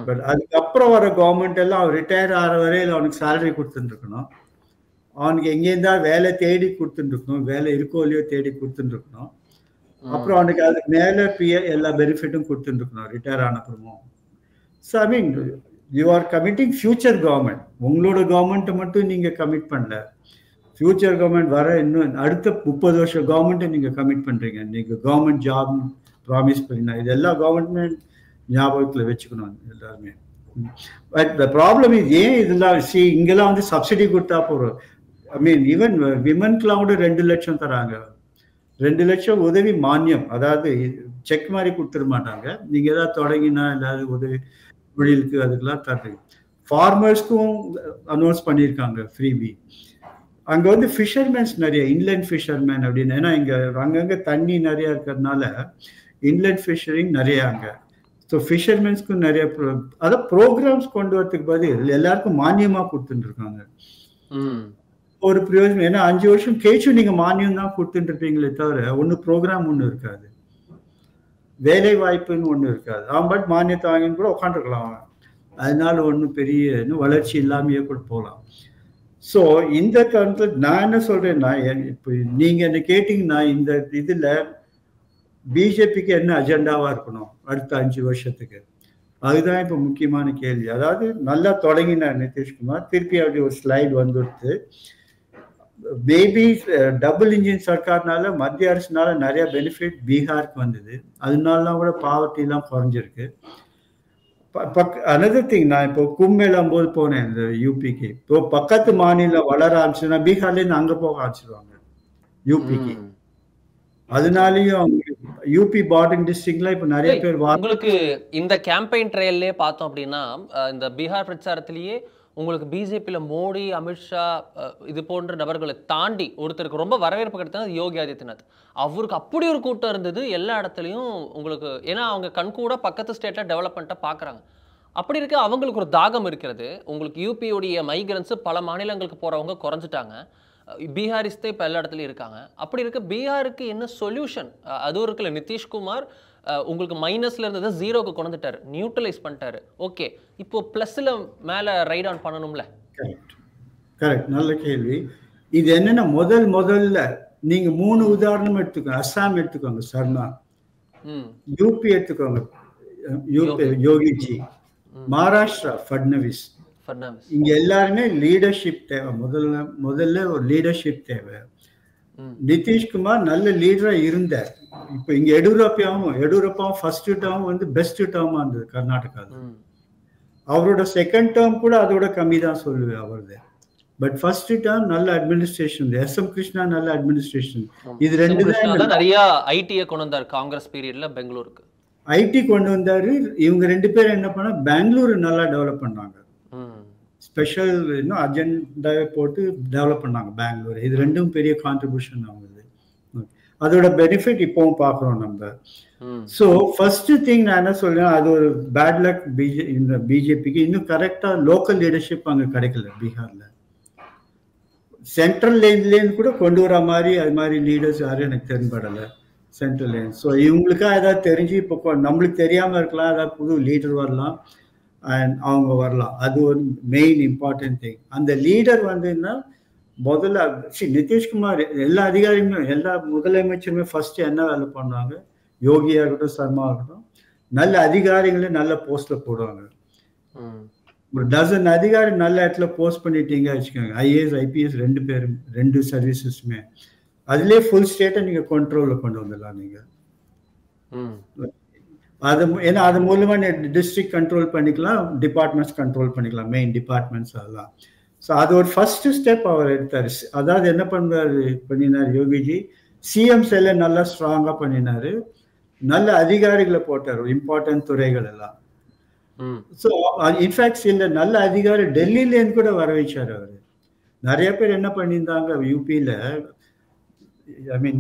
பட் அதுக்கப்புறம் வர கவர்மெண்ட் எல்லாம் அவன் ரிட்டையர் ஆகிற வரையில் அவனுக்கு சேலரி கொடுத்துட்டு இருக்கணும், அவனுக்கு எங்கேருந்தா வேலை தேடி கொடுத்துட்டு இருக்கணும், வேலை இருக்கோ இல்லையோ தேடி கொடுத்துட்டு இருக்கணும், அப்புறம் அவனுக்கு அதுக்கு மேல எல்லா பெனிஃபிட்டும் கொடுத்துட்டு இருக்கணும் ரிட்டையர் ஆன அப்புறமும். So I mean you are committing future government. உங்களோட கவர்மெண்ட்டை மட்டும் நீங்க கமிட் பண்ணல, ஃபியூச்சர் கவர்மெண்ட் வர இன்னும் அடுத்த 30 வருஷம் கவர்மெண்ட்டை நீங்க கமிட் பண்றீங்க. நீங்க கவர்மெண்ட் ஜாப் ப்ராமிஸ் பண்ணினா இது எல்லா கவர்மெண்ட் ஞாபகத்தில் வச்சுக்கணும் எல்லாருமே. பட் த ப்ராப்ளம் இது ஏன் இதெல்லாம் இங்கெல்லாம் வந்து சப்சிடி கொடுத்தா போறோம். ஐ மீன் ஈவன் விமன்க்குலாம் கூட 2 லட்சம் தராங்க. 2 லட்சம் உதவி மானியம், அதாவது செக் மாதிரி கொடுத்துட மாட்டாங்க. நீங்க ஏதாவது தொடங்கினா ஏதாவது உதவி தொழிலுக்கு அதுக்கெல்லாம் தர்றது. ஃபார்மர்ஸ்க்கும் அனௌன்ஸ் பண்ணியிருக்காங்க ஃப்ரீபி. அங்கே வந்து ஃபிஷர்மேன்ஸ் நிறைய இன்லேண்ட் ஃபிஷர்மேன் அப்படின்னு, ஏன்னா இங்கே அங்கங்கே தண்ணி நிறையா இருக்கிறதுனால இன்லேண்ட் ஃபிஷரிங் நிறைய அங்கே. ஸோ ஃபிஷர்மேன்ஸ்க்கும் நிறைய அதான் ப்ரோக்ராம்ஸ் கொண்டு வரதுக்கு பதில் எல்லாருக்கும் மானியமாக கொடுத்துட்டு இருக்காங்க. ஒரு பிரயோஜனம், ஏன்னா 5 வருஷம் கழிச்சு நீங்கள் மானியம் தான் கொடுத்துட்டு இருப்பீங்களே தவிர ஒன்றும் ப்ரோக்ராம் ஒன்றும் இருக்காது, வேலை வாய்ப்புன்னு ஒன்றும் இருக்காது. அவன் பட் மானியத்தை வாங்கின்னு கூட உட்காந்துருக்கலாம், அதனால ஒன்றும் பெரிய இன்னும் வளர்ச்சி இல்லாமையே கூட போகலாம். ஸோ இந்த காலத்தில் நான் என்ன சொல்கிறேன்னா, இப்போ நீங்கள் என்ன கேட்டிங்கன்னா இந்த இதில் பிஜேபிக்கு என்ன அஜெண்டாவாக இருக்கணும் அடுத்த 5 வருஷத்துக்கு, அதுதான் இப்போ முக்கியமான கேள்வி. அதாவது நல்லா தொடங்கினார் நிதிஷ்குமார், திருப்பி அப்படி ஒரு ஸ்லைடு வந்துடுத்து. மேபி டபுள் இன்ஜின் சர்க்கார்னால மத்திய அரசுனால நிறைய பெனிஃபிட் பீகாருக்கு வந்தது, அதனாலலாம் கூட பாவர்ட்டிலாம் குறைஞ்சிருக்கு. அனதர் திங், நான் இப்போ கும்பேலாம் போது போனேன் இந்த யூபிக்கு. இப்போ பக்கத்து மாநிலம் வளர ஆரம்பிச்சுன்னா பீகார்லேருந்து அங்கே போக ஆரம்பிச்சிருவாங்க யூபிக்கு. அதனாலயும் யூபி பார்டரிங் டிஸ்ட்ரிக்ட்ல இப்போ நிறைய பேர். உங்களுக்கு இந்த கேம்பெயின் ட்ரையல்லே பார்த்தோம் அப்படின்னா இந்த பீகார் பிரச்சாரத்திலேயே உங்களுக்கு பிஜேபியில் மோடி, அமித்ஷா இது போன்ற நபர்களை தாண்டி ஒருத்தருக்கு ரொம்ப வரவேற்பு கிடைத்தது யோகி ஆதித்யநாத். அவருக்கு அப்படி ஒரு கூட்டம் இருந்தது எல்லா இடத்துலையும் உங்களுக்கு. ஏன்னா அவங்க கண்கூட பக்கத்து ஸ்டேட்டில் டெவலப்மெண்ட்டை பார்க்குறாங்க. அப்படி இருக்க அவங்களுக்கு ஒரு தாகம் இருக்கிறது. உங்களுக்கு யூபியோடைய மைக்ரன்ஸு பல மாநிலங்களுக்கு போகிறவங்க குறைஞ்சிட்டாங்க, பீகாரிஸ்தே இப்போ எல்லா இடத்துலையும் இருக்காங்க. அப்படி இருக்க பீகாருக்கு என்ன சொல்யூஷன்? அதுவும் இருக்குல்ல, நிதிஷ்குமார் உங்களுக்கு மைனஸ்ல இருந்ததை ஜீரோக்கு கொண்டுட்டாரு, நியூட்ரலைஸ் பண்ணிட்டாரு. ஓகே, இப்போ பிளஸ்ல மேல ரைட் ஆன் பண்ணணும்ல. கரெக்ட், நல்ல கேள்வி. இது என்னன்னா முதல்ல நீங்க 3 உதாரணம் எடுத்துக்கோங்க. அஸ்ஸாம் எடுத்துக்கோங்க சர்மா, யூபி எடுத்துக்கோங்க யோகிஜி, மகாராஷ்டிரா ஃபட்னவிஸ். இங்க எல்லாருமே லீடர்ஷிப் தேவை. முதல்ல ஒரு லீடர்ஷிப் தேவை. நிதிஷ்குமார் நல்ல லீடரா இருந்தார். இப்போ இங்க எடியூரப்பாவும் ஃபர்ஸ்ட் டேர்ம் வந்து பெஸ்ட் டேர்மா இருந்தது கர்நாடகாவில். அவரோட செகண்ட் டேர்ம் கூட அதோட கம்மி தான் சொல்லுவேன் அவரது. பட் ஃபர்ஸ்ட் டேர்ம் நல்ல அட்மினிஸ்ட்ரேஷன், எஸ்.எம். கிருஷ்ணா நல்ல அட்மினிஸ்ட்ரேஷன். இது ரெண்டு தான் நிறைய ஐடியை கொண்டு வந்தார் காங்கிரஸ் பீரியட்ல பெங்களூருக்கு. ஐடி கொண்டு வந்தாரு. இவங்க 2 பேரும் என்ன பண்ணா பெங்களூரு நல்லா டெவலப் பண்ணாங்க. ஸ்பெஷல் இன்னும் அஜெண்டாவை போட்டு டெவலப் பண்ணாங்க பெங்களூர். இது ரெண்டும் பெரிய கான்ட்ரிபியூஷன் ஆகுது. அதோட பெனிஃபிட் இப்பவும் பார்க்குறோம் நம்ம. ஸோ ஃபர்ஸ்ட் திங் நான் என்ன சொல்றேன், அது ஒரு பேட் லக் இந்த பிஜேபிக்கு. இன்னும் கரெக்டா லோக்கல் லீடர்ஷிப் அங்கே கிடைக்கல பீகார்ல. சென்ட்ரல் லைன்லேருந்து கூட கொண்டு வர மாதிரி அது மாதிரி லீடர்ஸ் யாரும் எனக்கு தென்படலை சென்ட்ரல் லைன். ஸோ இவங்களுக்கா ஏதாவது தெரிஞ்சு இப்போ நம்மளுக்கு தெரியாம இருக்கலாம், ஏதாவது புது லீடர் வரலாம் அண்ட் அவங்க வரலாம். அது ஒரு மெயின் இம்பார்ட்டன்ட் திங். அந்த லீடர் வந்துன்னா முதல்ல நிதிஷ்குமார் எல்லா அதிகாரியுமே எல்லா முதலமைச்சருமே ஃபர்ஸ்ட் என்ன வேலை பண்ணாங்க, யோகியா இருக்கட்டும் சர்மா இருக்கட்டும், நல்ல அதிகாரிகளே நல்ல போஸ்ட்ல போடுவாங்க. ஒரு டசன் அதிகாரி நல்ல இடத்துல போஸ்ட் பண்ணிட்டீங்க வச்சுக்கோங்க, ஐஏஎஸ் ஐபிஎஸ் 2 பேரும் 2 சர்வீசஸுமே, அதுலேயே ஃபுல் ஸ்டேட்டை நீங்க கண்ட்ரோல்ல கொண்டு வந்துடலாம் நீங்க. அது ஏன்னா அது மூலமா டிஸ்ட்ரிக்ட் கண்ட்ரோல் பண்ணிக்கலாம், டிபார்ட்மெண்ட்ஸ் கண்ட்ரோல் பண்ணிக்கலாம், மெயின் டிபார்ட்மெண்ட்ஸ் அதெல்லாம். ஸோ அது ஒரு ஃபர்ஸ்ட் ஸ்டெப் அவர் எடுத்தாரு. அதாவது என்ன பண்ணினார் யோகிஜி, சிஎம் செல்ல நல்லா ஸ்ட்ராங்கா பண்ணினாரு, நல்ல அதிகாரிகளை போட்டார் இம்பார்ட்டன்ட் துறைகள் எல்லாம். ஸோ இன்ஃபேக்ட் சில நல்ல அதிகாரி டெல்லியிலேருந்து கூட வர வச்சார் அவர். நிறைய பேர் என்ன பண்ணியிருந்தாங்க யூபியில,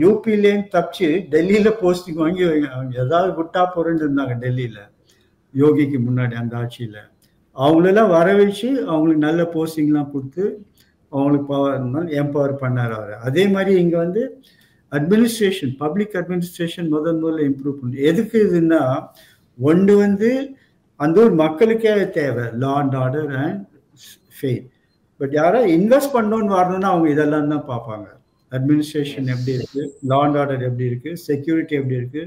யூபியிலேருந்து தப்பிச்சு டெல்லியில போஸ்டிங் வாங்கி ஏதாவது விட்டா போறேன்னு இருந்தாங்க டெல்லியில யோகிக்கு முன்னாடி அந்த ஆட்சியில. அவங்களெல்லாம் வர வச்சு அவங்களுக்கு நல்ல போஸ்டிங்லாம் கொடுத்து அவங்களுக்கு பவர் எம்பவர் பண்ணார் அவர். அதே மாதிரி இங்க வந்து அட்மினிஸ்ட்ரேஷன், பப்ளிக் அட்மினிஸ்ட்ரேஷன் முதல்ல இம்ப்ரூவ் பண்ணு. எதுக்கு இதுன்னா, ஒன்று வந்து அந்த ஒரு மக்களுக்கே தேவை law and order and faith. But யாராவது இன்வெஸ்ட் பண்ணணும்னு வரணும்னா அவங்க இதெல்லாம் தான் பார்ப்பாங்க. அட்மினிஸ்ட்ரேஷன் எப்படி இருக்கு, லா அண்ட் ஆர்டர் எப்படி இருக்கு, செக்யூரிட்டி எப்படி இருக்கு,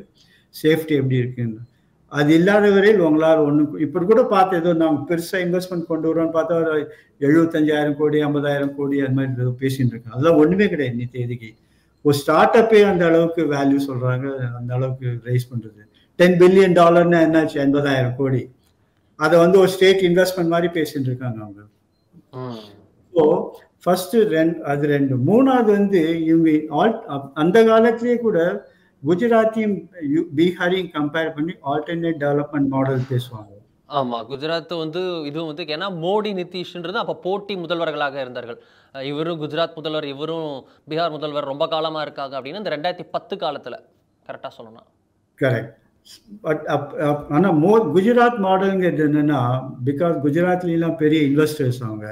சேஃப்டி எப்படி இருக்குன்னு. அது இல்லாத வரையில் உங்களால் ஒன்றும் இப்படி கூட பார்த்து ஏதோ நாங்கள் பெருசாக இன்வெஸ்ட்மெண்ட் கொண்டு வரோம்னு பார்த்தா ஒரு 75,000 கோடி 50,000 கோடி அது மாதிரி ஏதோ பேசிட்டு இருக்கோம். அதெல்லாம் ஒன்றுமே கிடையாது. இன்னி தேதிக்கு ஒரு ஸ்டார்ட் அப்பே அந்த அளவுக்கு வேல்யூ சொல்கிறாங்க, அந்த அளவுக்கு ரைஸ் பண்ணுறது. $10 billion என்னாச்சு, 80,000 கோடி. அதை வந்து ஒரு ஸ்டேட் இன்வெஸ்ட்மெண்ட் மாதிரி பேசிட்டு இருக்காங்க அவங்க. ஸோ ஃபர்ஸ்ட் அது 2. மூணாவது வந்து இவங்க அந்த காலத்திலேயே கூட குஜராத்தையும் பீகாரையும் கம்பேர் பண்ணி ஆல்டர்னேட் டெவலப்மெண்ட் மாடல் பேசுவாங்க. ஆமா, குஜராத் வந்து இதுவும் வந்து ஏன்னா மோடி நிதிஷ்ன்றது அப்ப போட்டி முதல்வர்களாக இருந்தார்கள். இவரும் குஜராத் முதல்வர், இவரும் பீகார் முதல்வர் ரொம்ப காலமா இருக்காங்க அப்படின்னு இந்த 2010 காலத்துல கரெக்டா சொல்லணும். கரெக்ட். பட் ஆனா குஜராத் மாடல்ங்கிறது என்னன்னா, பிகாஸ் குஜராத்லாம் பெரிய இன்வெஸ்டர்ஸ் அவங்க,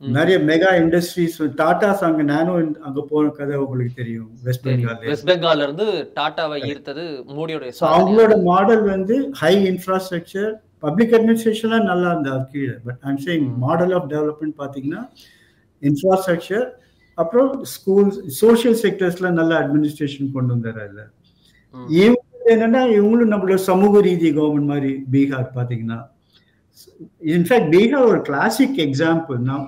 நிறைய மெகா இண்டஸ்ட்ரீஸ், டாடாஸ் அங்க நானோ அங்க போன கதை உங்களுக்கு தெரியும். வெஸ்ட் பெங்கால்ல இருந்து டாடாவை ஈர்த்தது மோடியோட. அவங்களோட மாடல் வந்து ஹை இன்ஃப்ராஸ்ட்ரக்சர், பப்ளிக் அட்மினிஸ்ட்ரேஷன்லாம் நல்லா இருந்தா கீழே. But I'm saying model of development பார்த்தீங்கன்னா இன்ஃப்ராஸ்ட்ரக்சர், அப்புறம் ஸ்கூல்ஸ், சோஷியல் செக்டர்ஸ்ல நல்ல அட்மினிஸ்ட்ரேஷன் கொண்டு வந்தாரு. இல்லை இவங்க என்னன்னா இவங்களும் நம்மளோட சமூக ரீதி கவர்மெண்ட் மாதிரி. பீகார் பார்த்தீங்கன்னா இன்ஃபேக்ட் பீகார் ஒரு கிளாசிக் எக்ஸாம்பிள். நான்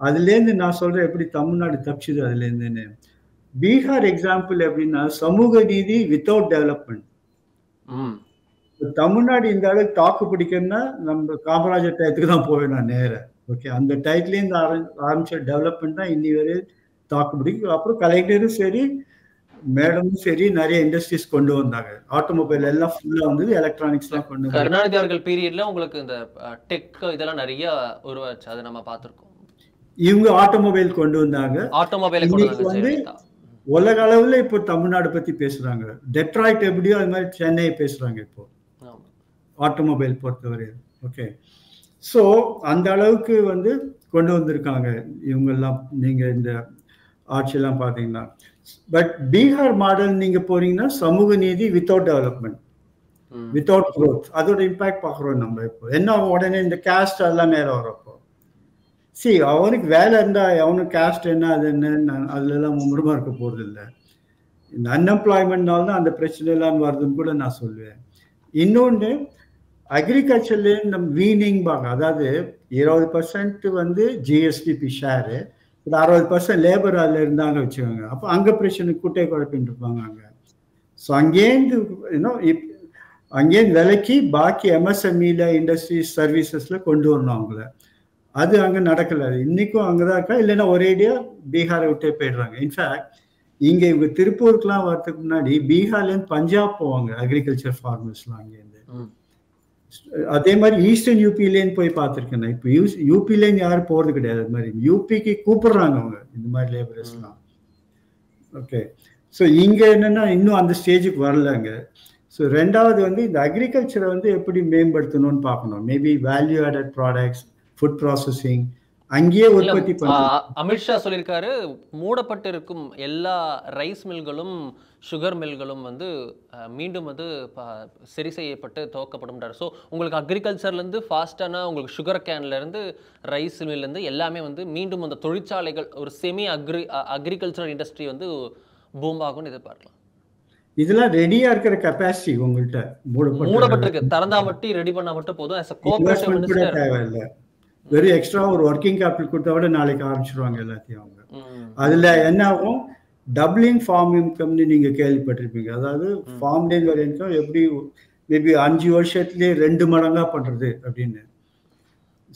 அதுலேருந்து நான் சொல்றேன் எப்படி தமிழ்நாடு தப்பிச்சுது அதுலேருந்துன்னு. பீகார் எக்ஸாம்பிள் எப்படின்னா சமூக நீதி வித்தவுட் டெவலப்மெண்ட். தமிழ்நாடு இந்த அளவுக்கு தாக்கு பிடிக்கணும்னா நம்ம காமராஜர் டயத்துக்கு தான் போவேன் நேரம். ஓகே, அந்த டயத்துலேருந்து ஆரம்பிச்ச டெவலப்மெண்ட் தான் இன்னி வரை தாக்கு பிடிக்கும். அப்புறம் கலெக்டரும் சரி, மேடமும் சரி, நிறைய இண்டஸ்ட்ரீஸ் கொண்டு வந்தாங்க. ஆட்டோமொபைல் எல்லாம் ஃபுல்லா வந்தது, எலக்ட்ரானிக்ஸ் எல்லாம் கொண்டு வந்தாங்க. கருணாநிதி அவர்கள் பீரியட்ல உங்களுக்கு இந்த டெக் இதெல்லாம் நிறைய உருவாச்சு, அதை நம்ம பார்த்திருக்கோம். இவங்க ஆட்டோமொபைல் கொண்டு வந்தாங்க. ஆட்டோமொபைல் வந்து உலக அளவுல இப்போ தமிழ்நாடு பத்தி பேசுறாங்க. டெட்ராய்ட் எப்படியோ அது மாதிரி சென்னை பேசுறாங்க இப்போ ஆட்டோமொபைல் பொறுத்தவரை. ஓகே, ஸோ அந்த அளவுக்கு வந்து கொண்டு வந்திருக்காங்க இவங்கெல்லாம். நீங்க இந்த ஆட்சியெல்லாம் பார்த்தீங்கன்னா, பட் பீகார் மாடல் நீங்க போறீங்கன்னா சமூக நீதி வித்தவுட் டெவலப்மெண்ட், வித்தவுட் க்ரோத், அதோட இம்பாக்ட் பார்க்குறோம் நம்ம. இப்போ என்ன உடனே இந்த கேஸ்ட் எல்லாம் மேலே வரப்போ அவனுக்கு வேலை இருந்தா அவனுக்கு கேஸ்ட் என்ன அது என்ன அதுல எல்லாம் மும்முரமா இருக்க போறது இல்லை. இந்த அன்எம்ப்ளாய்மெண்ட்னால தான் அந்த பிரச்சனை எல்லாம் வருதுன்னு கூட நான் சொல்லுவேன். இன்னொன்று அக்ரிகல்ச்சர்ல நம்ம வீனிங் பாங்க, அதாவது 20% வந்து ஜிஎஸ்டிபி ஷேரு, 60% லேபர் அதில் இருந்தாங்க வச்சுக்கோங்க. அப்போ அங்கே பிரச்சனை குட்டை குழப்பின்னு இருப்பாங்க அங்கே. ஸோ அங்கேருந்து அங்கேருந்து விலைக்கு பாக்கி எம்எஸ்எம்இல இண்டஸ்ட்ரீஸ் சர்வீசஸ்ல கொண்டு வரணும் அவங்கள. அது அங்கே நடக்கலை. இன்னைக்கும் அங்கே தான் இருக்கா, இல்லைன்னா ஒரேடியா பீகாரை விட்டே போயிடுறாங்க. இன்ஃபேக்ட் இங்கே இவங்க திருப்பூருக்குலாம் வரதுக்கு முன்னாடி பீகார்லேருந்து பஞ்சாப் போவாங்க அக்ரிகல்ச்சர் ஃபார்மர்ஸ்லாம் அங்கேருந்து. அதே மாதிரி ஈஸ்டர்ன் யூபிலேருந்து போய் பார்த்துருக்கேன். இப்போ யூபிலேருந்து யாரும் போகிறது கிடையாது. அது மாதிரி யூபிக்கு கூப்பிடுறாங்க அவங்க இந்த மாதிரி லேபரர்ஸ்லாம். ஓகே, ஸோ இங்கே என்னென்னா இன்னும் அந்த ஸ்டேஜுக்கு வரலங்க. ஸோ ரெண்டாவது வந்து இந்த அக்ரிகல்ச்சரை வந்து எப்படி மேம்படுத்தணும்னு பார்க்கணும். Maybe value added products, food processing அங்கேயே உற்பத்தி பண்ண. அமித்ஷா சொல்லியிருக்காரு, மூடப்பட்டு இருக்கும் எல்லா ரைஸ் மில்களும் சுகர் மில்களும் வந்து மீண்டும் வந்து சரி செய்யப்பட்டு துவக்கப்படும். ஸோ உங்களுக்கு அக்ரிகல்ச்சர்லேருந்து ஃபாஸ்டான உங்களுக்கு சுகர் கேன்லேருந்து ரைஸ் மில்லேருந்து எல்லாமே வந்து மீண்டும் அந்த தொழிற்சாலைகள் ஒரு செமி அக்ரிகல்ச்சரல் இண்டஸ்ட்ரி வந்து பூம் ஆகும்னு எதிர்பார்க்கலாம். இதெல்லாம் ரெடியா இருக்கிற கெப்பாசிட்டி உங்கள்கிட்ட மூடப்பட்டிருக்கு, திறந்தா மட்டும் ரெடி பண்ணா மட்டும் போதும். தேவையில்லை, வெறும் எக்ஸ்ட்ரா ஒரு ஒர்க்கிங் கேபிட்டல் கொடுத்தா விட நாளைக்கு ஆரம்பிச்சிருவாங்க எல்லாத்தையும் அவங்க. அதுல என்ன ஆகும், டபுளிங் ஃபார்ம் இன்கம்னு நீங்க கேள்விப்பட்டிருப்பீங்க. அதாவது ஃபார்ம் லேண்ட் இன்கம் எப்படி மேபி 5 வருஷத்துலேயே 2 மடங்கா பண்றது அப்படின்னு.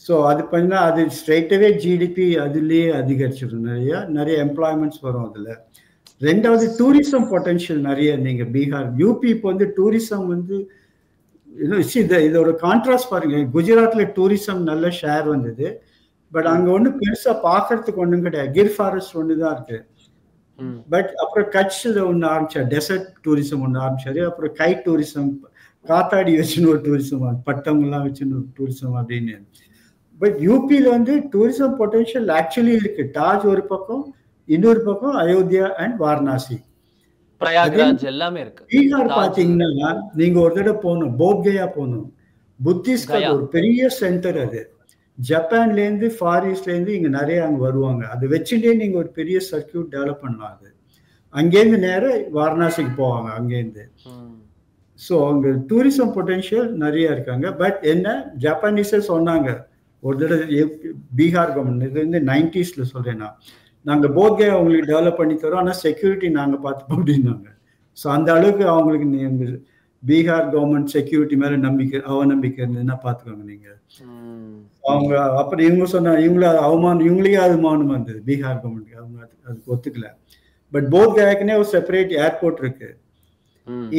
ஸோ அது பண்ணா அது ஸ்ட்ரைட்டாவே ஜிடிபி அதுலேயே அதிகரிச்சிடும். நிறைய எம்ப்ளாய்மெண்ட்ஸ் வரும் அதுல. ரெண்டாவது டூரிசம் பொட்டன்ஷியல் நிறைய. நீங்க பீகார், யூபி இப்போ வந்து டூரிசம் வந்து இதோட கான்ட்ராஸ்ட் பாருங்க. குஜராத்ல டூரிசம் நல்ல ஷேர் வந்தது, பட் அங்க ஒன்றும் பெருசா பார்க்கறதுக்கு ஒன்றும் கிடையாது. கிர் ஃபாரஸ்ட் ஒன்று தான் இருக்கு. பட் அப்புறம் கட்சியில் ஒன்று ஆரம்பிச்சார், டெசர்ட் டூரிசம் ஒன்று ஆரம்பிச்சாரு. அப்புறம் கை டூரிசம், காத்தாடி வச்சுன்னு ஒரு டூரிசம், பட்டம்லாம் வச்சுன்னு ஒரு டூரிசம் அப்படின்னு. பட் யூபியில் வந்து டூரிசம் பொட்டன்ஷியல் ஆக்சுவலி இருக்கு. தாஜ் ஒரு பக்கம், இன்னொரு பக்கம் அயோத்தியா அண்ட் வாரணாசி, பிரயாக்ராஜ் எல்லாமே இருக்கு. பீகார் பாத்தீங்கன்னா நீங்க ஒரு தடவை போகணும், போத்கயா போகணும். புத்திஸ்ட் ஒரு பெரிய சென்டர் அது. ஜப்பான்ல இருந்து ஃபாரிஸ்ட்ல இருந்து இங்க நிறைய அங்க வருவாங்க. அது வச்சுட்டே நீங்க ஒரு பெரிய சர்க்கியூட் டெவலப் பண்ணலாம். அது அங்கேருந்து நேரம் வாரணாசிக்கு போவாங்க அங்கேருந்து. ஸோ அங்க டூரிசம் பொட்டன்ஷியல் நிறைய இருக்காங்க. பட் என்ன ஜப்பானீஸே சொன்னாங்க ஒரு தடவை, பீகார் கவர்மெண்ட், இது வந்து 90s சொல்றேன்னா, நாங்கள் போத்கயா அவங்களுக்கு டெவலப் பண்ணி தரோம், ஆனால் செக்யூரிட்டி நாங்கள் பார்த்துப்போம் அப்படின்னாங்க. ஸோ அந்த அளவுக்கு அவங்களுக்கு பீகார் கவர்மெண்ட் செக்யூரிட்டி மேலே நம்பிக்கை, அவநம்பிக்கை இருந்ததுன்னா பார்த்துக்கோங்க நீங்கள். அவங்க அப்புறம் இவங்க சொன்னாங்க, இவங்களுக்கே அவமானம் வந்தது பீகார் கவர்மெண்ட்டுக்கு. அவங்க அதுக்கு ஒத்துக்கல. பட் போத்கயாக்குன்னே ஒரு செப்பரேட் ஏர்போர்ட் இருக்கு.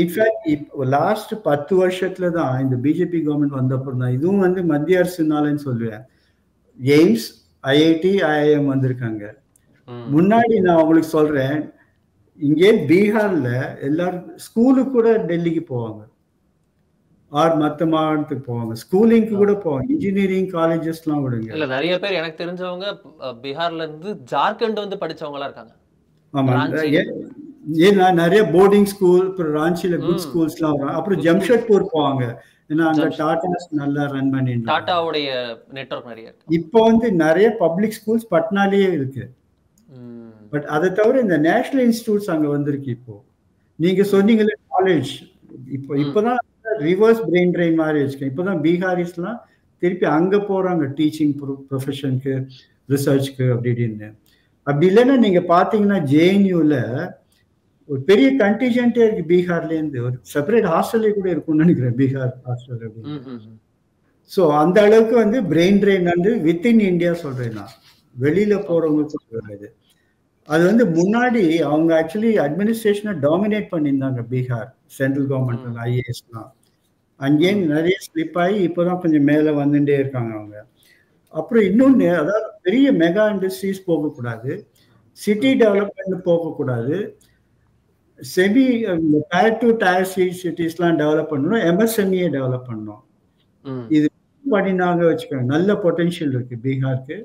இன்ஃபேக்ட் இப்போ லாஸ்ட் 10 வருஷத்துல தான் இந்த பிஜேபி கவர்மெண்ட் வந்தப்பறம் தான் இதுவும் வந்து மத்திய அரசுனாலன்னு சொல்லுவேன். எய்ம்ஸ், ஐஐடி, ஐஐஎம் வந்திருக்காங்க. முன்னாடி நான் உங்களுக்கு சொல்றேன், இங்கே பீகார்ல எல்லாரும் ஸ்கூலுக்கு கூட டெல்லிக்கு போவாங்க, ஆர் மற்ற மாநிலத்துக்கு போவாங்க, ஸ்கூலிங்க்கு கூட போவாங்க, இன்ஜினியரிங் காலேஜஸ்லாம் விடுங்க. இல்ல நிறைய பேர் எனக்கு தெரிஞ்சவங்க பீகார்ல இருந்து ஜார்க்கண்ட் வந்து படிச்சவங்க எல்லாம் இருக்காங்க. ஆமா, ஏன்னா நிறைய போர்டிங் ஸ்கூல், அப்புறம் ராஞ்சில குட் ஸ்கூல்ஸ்லாம் வரும். அப்புறம் ஜம்ஷெட்பூர் போவாங்க, ஏன்னா அங்க டாடா நல்லா ரன் பண்ணிட்டு டாடாவுடைய நெட்வொர்க் நிறைய இருக்கு. இப்போ வந்து நிறைய பப்ளிக் ஸ்கூல்ஸ் பட்னாலேயே இருக்கு. பட் அதை தவிர இந்த நேஷனல் இன்ஸ்டிடியூட்ஸ் அங்க வந்திருக்கு. இப்போ நீங்க சொன்னீங்களே காலேஜ், இப்போதான் ரிவர்ஸ் பிரெயின் ட்ரெயின் மாதிரி வச்சுக்கேன். இப்போதான் பீகாரிஸ்லாம் திருப்பி அங்க போறாங்க டீச்சிங் ப்ரொஃபஷனுக்கு, ரிசர்ச்க்கு அப்படின்னு. அப்படி இல்லைன்னா நீங்க பாத்தீங்கன்னா ஜேஎன்யூல ஒரு பெரிய கண்டிஜென்டே இருக்கு பீகார்ல இருந்து. ஒரு செப்பரேட் ஹாஸ்டலே கூட இருக்கும்னு நினைக்கிறேன், பீகார் ஹாஸ்டல் அப்படின்னு. ஸோ அந்த அளவுக்கு வந்து பிரெயின் ட்ரெயின் வந்து வித்தின் இந்தியா சொல்றேன் நான், வெளியில போறவங்களுக்கு சொல்றது. அது வந்து முன்னாடி அவங்க ஆக்சுவலி அட்மினிஸ்ட்ரேஷனை டாமினேட் பண்ணியிருந்தாங்க பீகார் சென்ட்ரல் கவர்மெண்ட் ஐஏஎஸ்லாம். அங்கேயே நிறைய ஸ்லிப் ஆகி இப்போதான் கொஞ்சம் மேலே வந்துட்டே இருக்காங்க அவங்க. அப்புறம் இன்னொன்று, அதாவது பெரிய மெகா இண்டஸ்ட்ரீஸ் போகக்கூடாது, சிட்டி டெவலப்மெண்ட் போகக்கூடாது, செமி டயர் 2 டயர் 3 சிட்டிஸ்லாம் டெவலப் பண்ணணும், எம்எஸ்எம்இயை டெவலப் பண்ணணும். இது பண்ணினாங்க வச்சுக்கோங்க, நல்ல பொட்டென்ஷியல் இருக்கு பீகாருக்கு.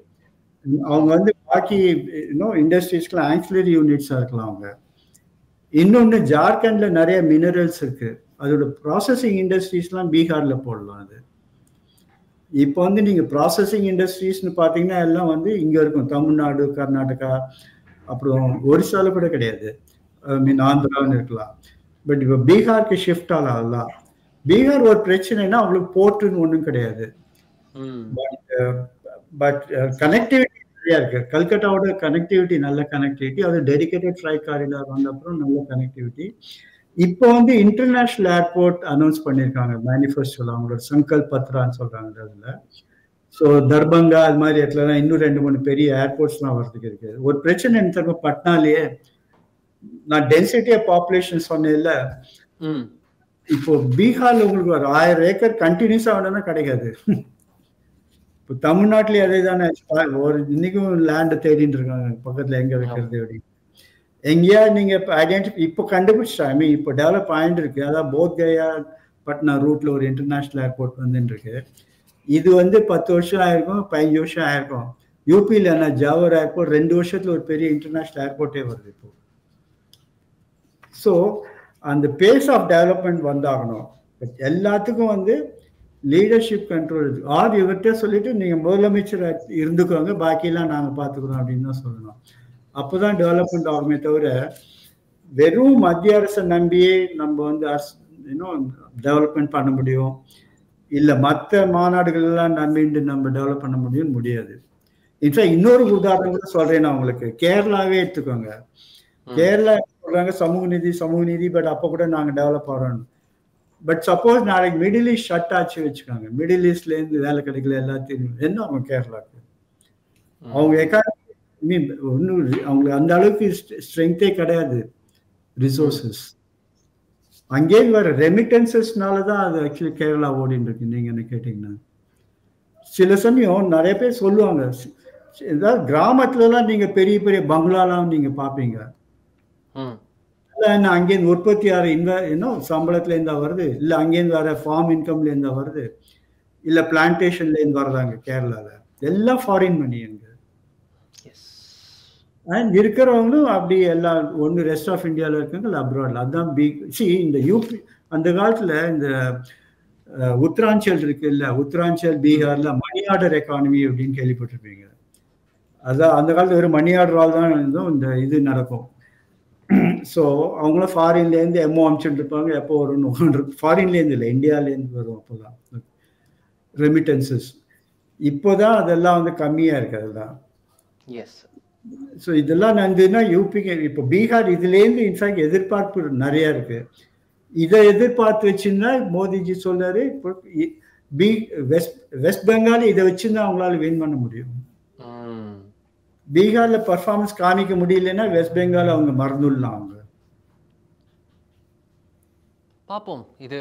அவங்க வந்து பாக்கி இன்னும் இண்டஸ்ட்ரீஸ்க்குலாம் ஆக்சிலரி யூனிட்ஸாக இருக்கலாம் அவங்க. இன்னொன்று, ஜார்க்கண்ட்ல நிறைய மினரல்ஸ் இருக்கு, அதோட ப்ராசஸிங் இண்டஸ்ட்ரீஸ்லாம் பீகார்ல போடலாம். அது இப்போ வந்து நீங்க ப்ராசஸிங் இண்டஸ்ட்ரீஸ்னு பார்த்தீங்கன்னா எல்லாம் வந்து இங்க இருக்கும், தமிழ்நாடு, கர்நாடகா, அப்புறம் ஒரிசால கூட கிடையாது, ஆந்திரான்னு இருக்கலாம். பட் இப்போ பீகாருக்கு ஷிஃப்ட் ஆகலாம். பீகார் ஒரு பிரச்சனைனா அவங்களுக்கு போர்ட்டுன்னு ஒன்றும் கிடையாது. பட் கனெக்டிவிட்டி நிறையா இருக்கு. கல்கட்டாவோட கனெக்டிவிட்டி, நல்ல கனெக்டிவிட்டி, அது டெடிகேட்டட் ஃப்ளை காரிடார் வந்த அப்புறம் நல்ல கனெக்டிவிட்டி. இப்போ வந்து இன்டர்நேஷனல் ஏர்போர்ட் அனௌன்ஸ் பண்ணியிருக்காங்க மேனிஃபெஸ்டோல, அவங்களோட சங்கல்ப் பத்ரான்னு சொல்றாங்க அதுல. ஸோ தர்பங்கா அது மாதிரி இடத்துலலாம் இன்னும் 2-3 பெரிய ஏர்போர்ட்ஸ்லாம் வர்றதுக்கு இருக்கு. ஒரு பிரச்சனை என்ன தெரியுமா, பட்னாலேயே நான் டென்சிட்டி ஆஃப் பாப்புலேஷன் சொன்னேன்ல, இப்போ பீகார்ல உங்களுக்கு ஒரு 1000 ஏக்கர் கண்டினியூஸா வேணும்னா கிடைக்காது. இப்போ தமிழ்நாட்டிலேயே அதே தானே, ஒரு இன்னைக்கும் லேண்ட் தேடிட்டு இருக்காங்க பக்கத்துல எங்க வைக்கிறது அப்படின்னு. எங்கேயா நீங்க இப்போ கண்டுபிடிச்சா, ஐ மீன் இப்போ டெவலப் ஆயிட்டு இருக்கு. அதான் போத்கயா பட்னா ரூட்ல ஒரு இன்டர்நேஷனல் ஏர்போர்ட் வந்துட்டு இருக்கு. இது வந்து 10 வருஷம் ஆயிருக்கும், 15 வருஷம் ஆயிருக்கும். யூபியில் என்ன ஜவஹர் ஏர்போர்ட் 2 வருஷத்துல ஒரு பெரிய இன்டர்நேஷனல் ஏர்போர்ட்டே வருது இப்போ. ஸோ அந்த பேஸ் ஆஃப் டெவலப்மெண்ட் வந்தாகணும். எல்லாத்துக்கும் வந்து லீடர்ஷிப் கண்ட்ரோல் இருக்கு. ஆர் இவர்கிட்ட சொல்லிட்டு நீங்க முதலமைச்சர் இருந்துக்கோங்க, பாக்கியெல்லாம் நாங்க பாத்துக்கிறோம் அப்படின்னு தான் சொல்லணும். அப்போதான் டெவலப்மெண்ட் ஆகுமே தவிர வெறும் மத்திய அரசை நம்பியே நம்ம வந்து இன்னும் டெவலப்மெண்ட் பண்ண முடியும், இல்லை மற்ற மாநாடுகள் எல்லாம் நம்பிட்டு நம்ம டெவலப் பண்ண முடியாது. இன்ஃபேக்ட் இன்னொரு உதாரணம் கூட சொல்றேன் நான் உங்களுக்கு. கேரளாவே எடுத்துக்கோங்க. கேரளா சொல்றாங்க சமூக நீதி, பட் அப்போ கூட நாங்க டெவலப் ஆகிறோம். பட் சப்போஸ் நாளைக்கு மிடில் ஈஸ்ட் ஷட் ஆச்சு வச்சுக்கோங்க, மிடில் ஈஸ்ட்ல இருந்து வேலை கிடைக்கல, எல்லாத்தையும் என்ன ஆகும் கேரளாக்கு? அவங்க எக்கானமி ஒன்றும் அவங்களுக்கு அந்த அளவுக்கு ஸ்ட்ரென்த்தே கிடையாது, ரிசோர்சஸ். அங்கே வர ரெமிட்டன்சஸ்னால தான் அது ஆக்சுவலி கேரளா ஓடின்னு இருக்கு. நீங்க என்ன கேட்டீங்கன்னா, சில சமயம் நிறைய பேர் சொல்லுவாங்க, ஏதாவது கிராமத்துலலாம் நீங்க பெரிய பெரிய பங்களாலாம் நீங்க பார்ப்பீங்க, இல்லை அங்கேருந்து உற்பத்தி ஆகிற இன்னும் சம்பளத்துல இருந்தா வருது, இல்லை அங்கேருந்து வர ஃபார்ம் இன்கம்ல இருந்தா வருது, இல்லை பிளான்டேஷன்ல இருந்து வர்றாங்க. கேரளால எல்லாம் ஃபாரின் மணி அங்க. அண்ட் இருக்கிறவங்களும் அப்படி எல்லாம் ஒன்று ரெஸ்ட் ஆஃப் இந்தியாவில் இருக்காங்க, இல்லை அப்ராட்ல. அதுதான் இந்த யூபி அந்த காலத்துல இந்த உத்தராஞ்சல் இருக்கு இல்ல, உத்தராஞ்சல் பீகார்ல மணி ஆர்டர் எக்கானமி அப்படின்னு கேள்விப்பட்டிருப்பீங்க. அதான் அந்த காலத்துல ஒரு மணி ஆர்டரால் தான் இருந்தும் இந்த இது நடக்கும். ஸோ அவங்களும் ஃபாரின்லேருந்து எம்மோ அனுப்பிச்சுட்டு இருப்பாங்க, எப்போ வரும்னு. ஃபாரின்லேருந்து இல்லை, இந்தியாவிலேருந்து வரும் அப்போதான் ரெமிட்டன்சஸ். இப்போதான் அதெல்லாம் வந்து கம்மியாக இருக்கு அதெல்லாம். ஸோ இதெல்லாம் நடந்ததுன்னா யூபிக்கு, இப்போ பீகார் இதுலேருந்து இன்ஃபேக்ட் எதிர்பார்ப்பு நிறையா இருக்கு. இதை எதிர்பார்த்து வச்சுருந்தா மோடிஜி சொல்றாரு, இப்போ வெஸ்ட் பெங்கால் இதை வச்சுருந்தா அவங்களால வின் பண்ண முடியும். பீகார்ல பர்ஃபார்மன்ஸ் காமிக்க முடியலன்னா வெஸ்ட் பெங்கால் அவங்க மறந்துடலாம் அவங்க. பார்ப்போம் இது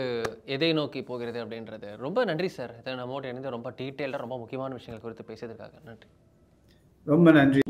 எதை நோக்கி போகிறது அப்படின்றது. ரொம்ப நன்றி சார், இதை நம்மோட இணைந்து ரொம்ப டீட்டெயிலாக ரொம்ப முக்கியமான விஷயங்கள் குறித்து பேசியதற்காக நன்றி. ரொம்ப நன்றி.